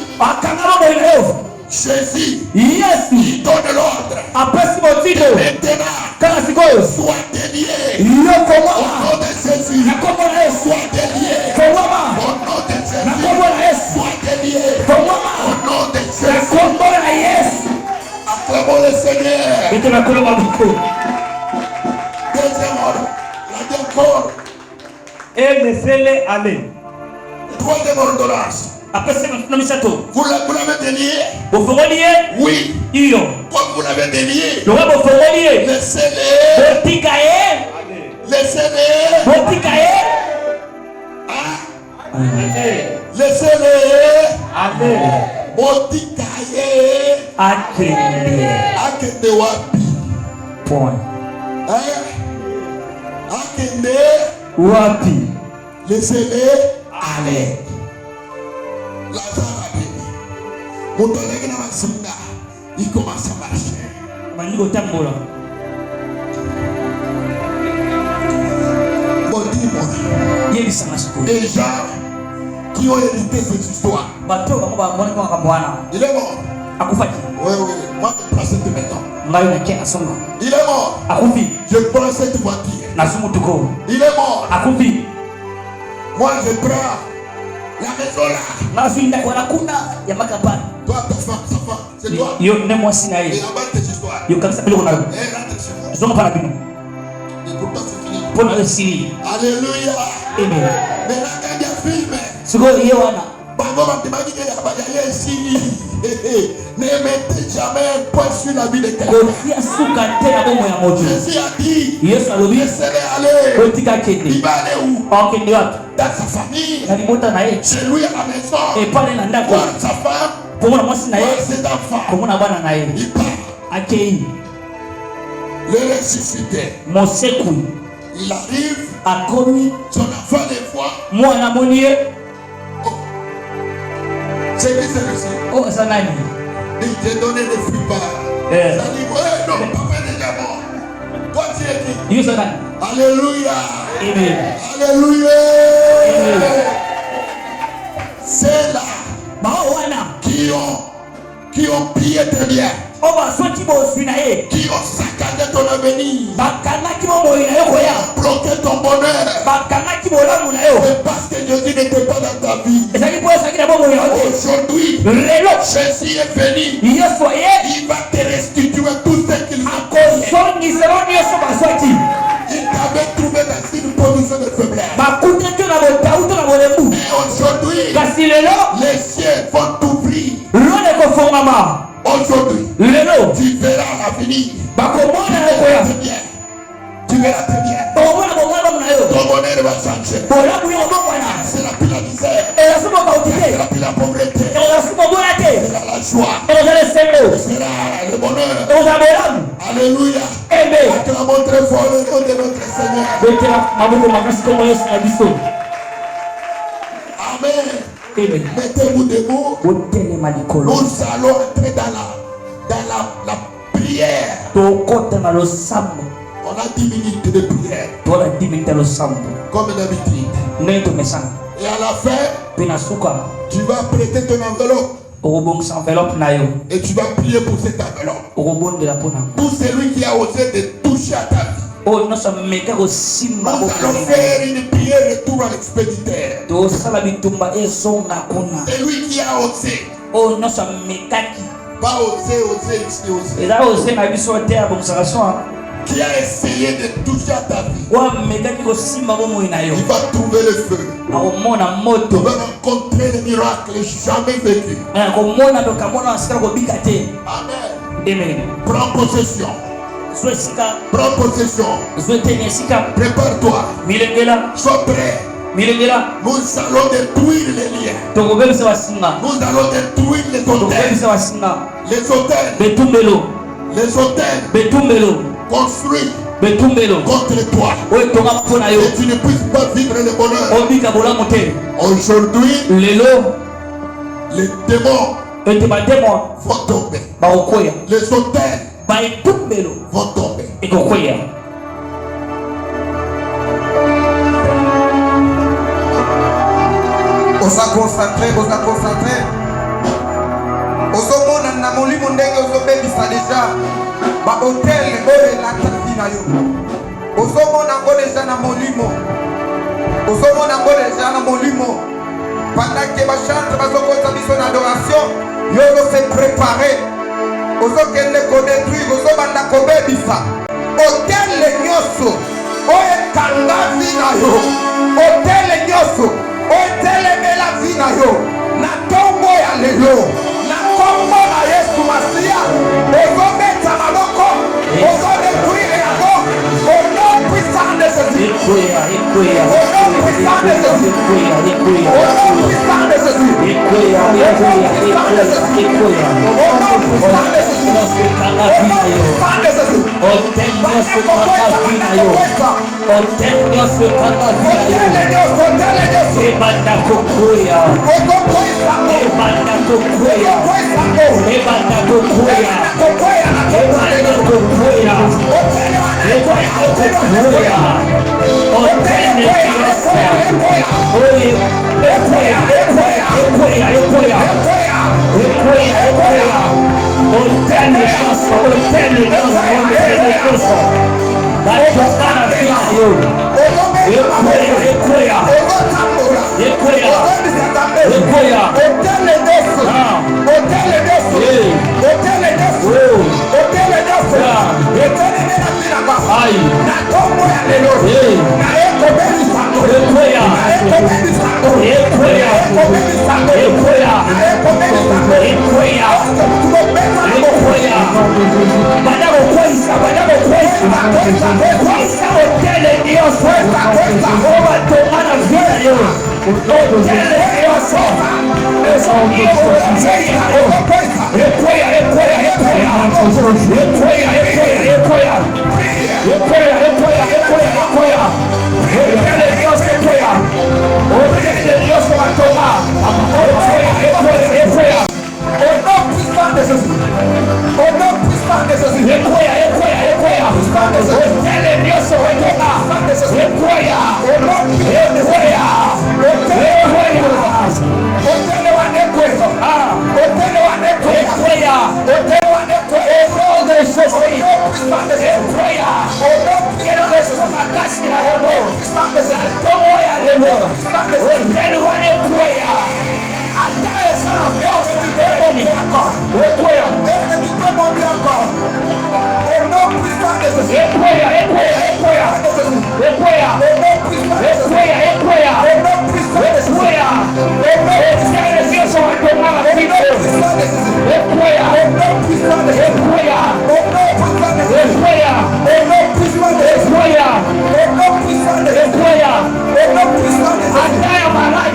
Jésus. Yes. Il donne l'ordre. Maintenant, sois délié. Au nom de Jésus. Sois délié. Au nom de Jésus. Sois délié. Au nom de Jésus. Acclamons le Seigneur. Deuxième ordre. La décor. Et laissez-les aller. Troisième ordonnance. Vous l'avez délié? Oui. Comme vous l'avez délié, laissez-les. Laissez-les. Laissez-les. Botikaye. Akende wapi. Point. Akende wapi. Laissez-les aller. Lazare a béni. Montolègue na masinga. Il commence à marcher. Des gens qui ont hérité cette histoire. Il est mort. Oui, oui. Moi, je prends cette maison. Il est mort. Je prends cette voiture. Il est mort. Moi, je prends la maison là. Toi, ta femme, sa femme, c'est toi. Et là-bas, cette histoire. Et rentre chez moi. Et pourtant, c'est fini. Alléluia. Amen. Mais là, quand il y a film, ne mettez jamais un point sur la vie de quelqu'un. Jésus a dit, laissez-les aller. Il va aller où? Dans sa famille, chez lui à la maison, voir sa femme, voir ses enfants. Il part. Le ressuscité. Il arrive, son enfant les voit. C'est qui celui-ci? Il t'a donné des fruits par. Ça dit, ouais, non, papa est déjà mort. Toi, tu es qui? Alléluia. Amen. Alléluia. Amen. C'est là qui ont pillé tes biens. Qui ont saccagé ton avenir. Bloqué ton bonheur. C'est parce que Jésus n'était pas dans ta vie. Aujourd'hui, Jésus est venu. Il va te restituer tout ce qu'il a fait. Il t'avait trouvé dans une position de faiblesse. Et aujourd'hui, les cieux vont t'ouvrir. Aujourd'hui, tu verras l'avenir. Tu verras tes biens. Ton bonheur va changer. C'est la plus la misère. C'est la plus la pauvreté. C'est la joie. C'est le bonheur. Alléluia. Amen. Acclamons très fort le nom de notre Seigneur. Amen. Amen. Mettez-vous debout. Nous allons entrer dans la prière. On a 10 minutes de prière. Comme d'habitude. Et à la fin, tu vas prêter ton enveloppe. Et tu vas prier pour cette enveloppe. Pour celui qui a osé de toucher à ta vie. Nous allons faire une prière retour à l'expéditeur. Celui qui a osé. Pas osé. Qui a essayé de toucher à ta vie. Il va trouver le feu. Il va rencontrer le miracle jamais vécu. Amen. Prends possession. Prends possession. Prépare-toi. Sois prêt. Nous allons détruire les liens. Nous allons détruire les hôtels. Les hôtels construits contre toi. Et tu ne puisses pas vivre le bonheur. Aujourd'hui, les démons vont tomber. Les hôtels vont tomber. On s'est concentré. On s'est montré na molimo ndenge ozobebisa déjà ba hôtel oyo la tafina yo. Ozomona ngo déjà na molimo. Pendant que ba chante bazokota biso na adoration, yo zo se préparer. Ozokende ko détruire, ozobanda ko bebisa. Hôtel nyoso oyo kanga vina yo. Hôtel nyoso hôtel mela vina yo. Na tombo ya lelo. Na kombo na Yesu Masia. Ozometa maloko. Ozodétruire yango. Au nom puissant de Jésus. Au nom puissant de Jésus. Au nom puissant de Jésus. Au nom puissant de Jésus. Au nom puissant de Jésus.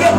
Yes.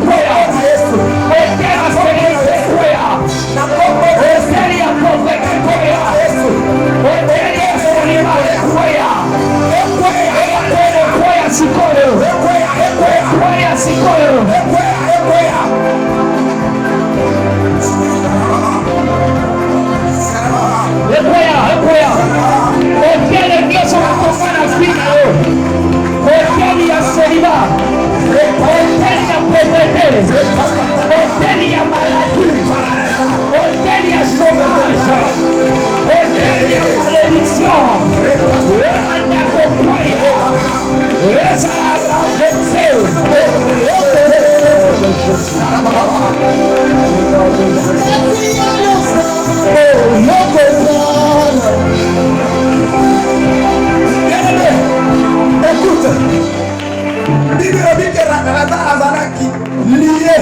Bible dit que Lazare azalaki lié.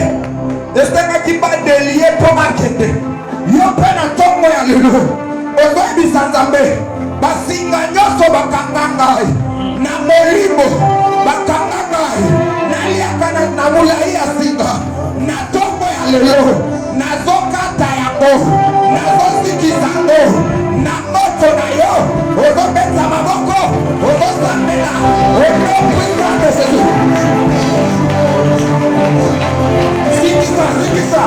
Esengaki pas de lié pour marketer. Yo pe na ntongo ya lelo. Ozoyebisa Nzambe. Basinga nyonso bakanga ngai. Na molimo bakanga ngai. Naliaka na molai ya singa. Na ntongo ya lelo. Nazokata yango. Nazosikisa yango. Na moto na yo. Ozobeta maboko. Ozosambela. Ozokwisa de Jésus. Sikisa.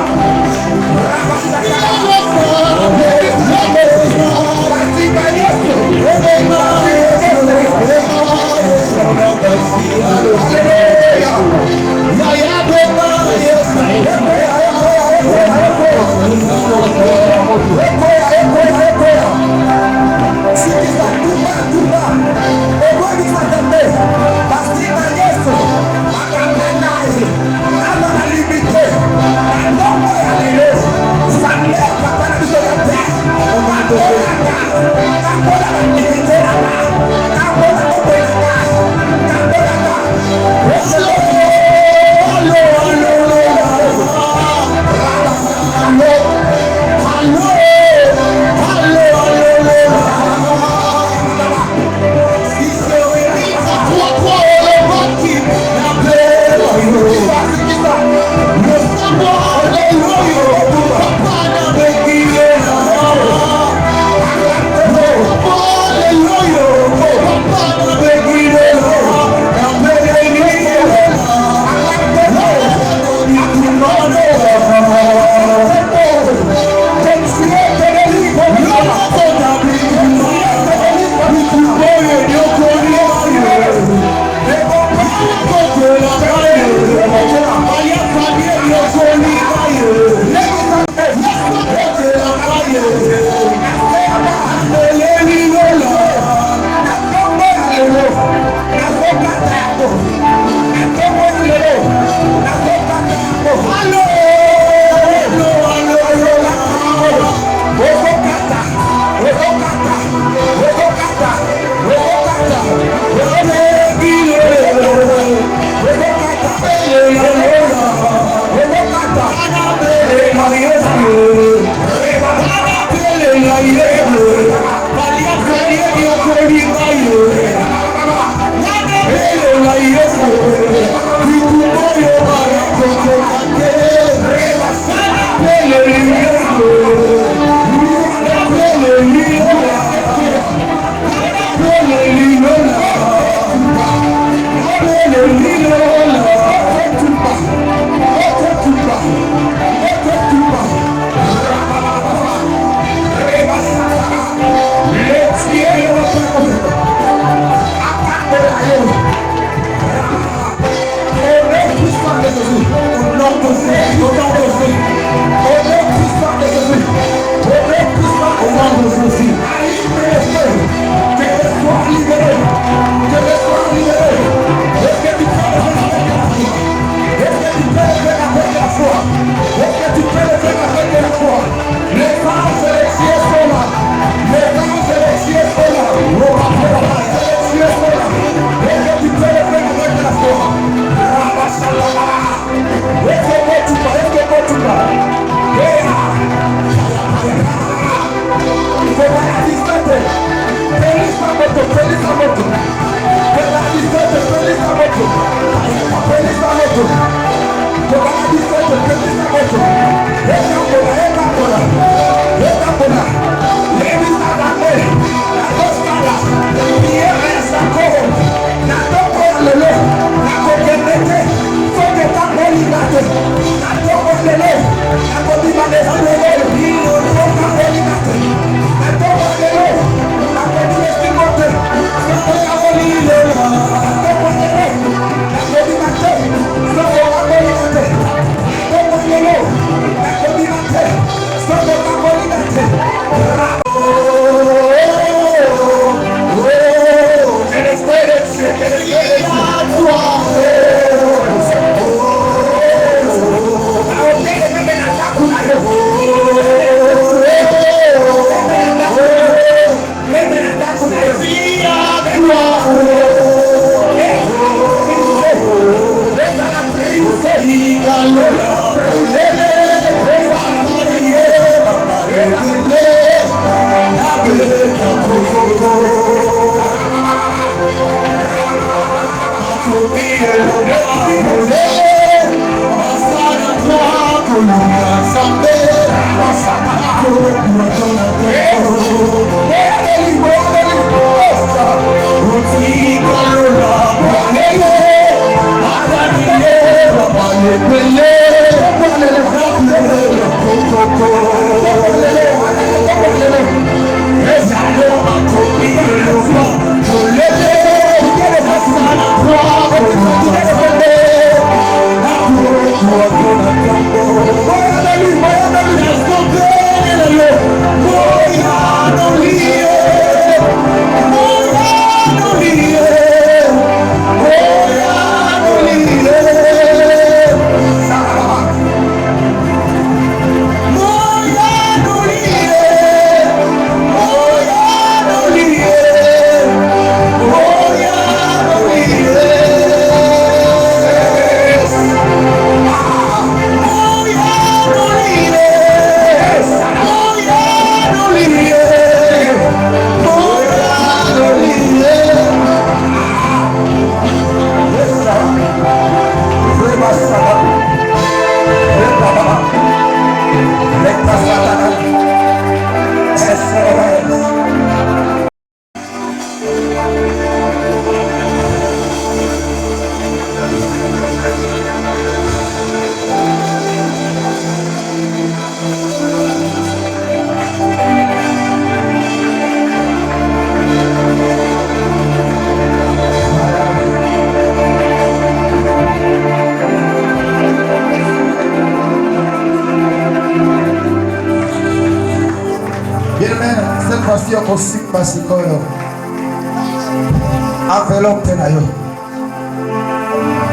Enveloppe na yo.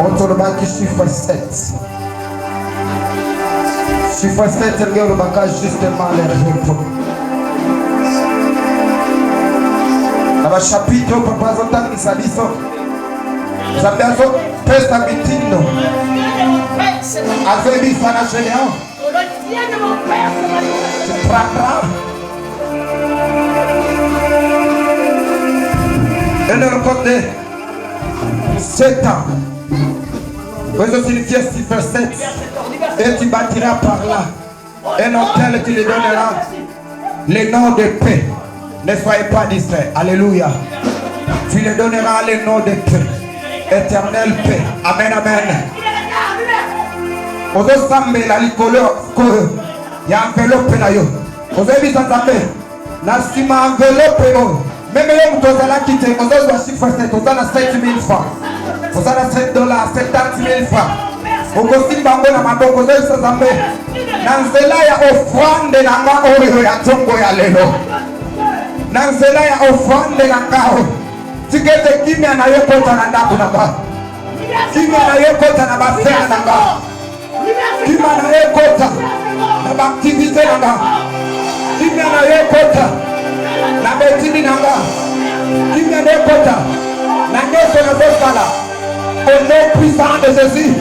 Otolobaki chiffre 7. Chiffre 7 ndio lobaka justement les repos. Aba chapitre papa zotangisa biso. Zabiazo pesa mitindo. Azebi sana généant. Tu prendras. Et le côté 7 ans. Vous signifiez 6 vers 7. Et tu bâtiras par là un hôtel, tu lui donneras les noms de paix. Ne soyez pas distraits. Alléluia. Tu lui donneras les noms de paix. Éternelle paix. Amen, amen. Vous avez la licoleur. Il y a enveloppe là. Vous avez vu ça? La cima enveloppe. Même les gens qui ont quitté, vous avez chiffre 7, vous avez 7 000 francs. Vous avez 7 dollars, 70 000 francs. Vous avez aussi bango na maboko, vous avez ça zambe. Nanzela ya offrande na nga oyo ya tongo ya lelo. Nanzela ya offrande na nga o. Tikete kimya na yo kota na ndaku na ba. Kimya na yo kota na ba fea na nga. Kimya na yo kota na ba activité na nga. Kimya na yo kota la médecine nanga, qui vient de Kota, la guerre de la au nom puissant de Jésus,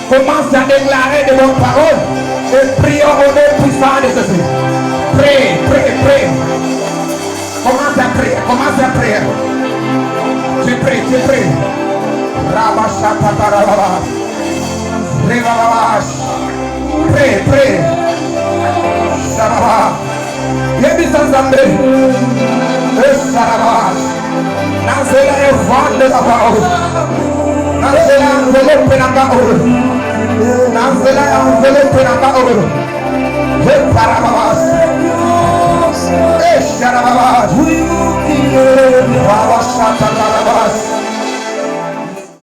commence à déclarer de vos paroles et prions au nom puissant de Jésus. Prie, prie, prie. Commence à prier, commence à prier. Tu pries, tu pries. Rabashatatarababa. Rebabash. Prie, prie. Shababa. Yebisazambe. Esarabash. Nazela evande la parole. Nazela enveloppe na parole. Nazela enveloppe na parole. Reparabash. Esarabash. Rabashatatarabas.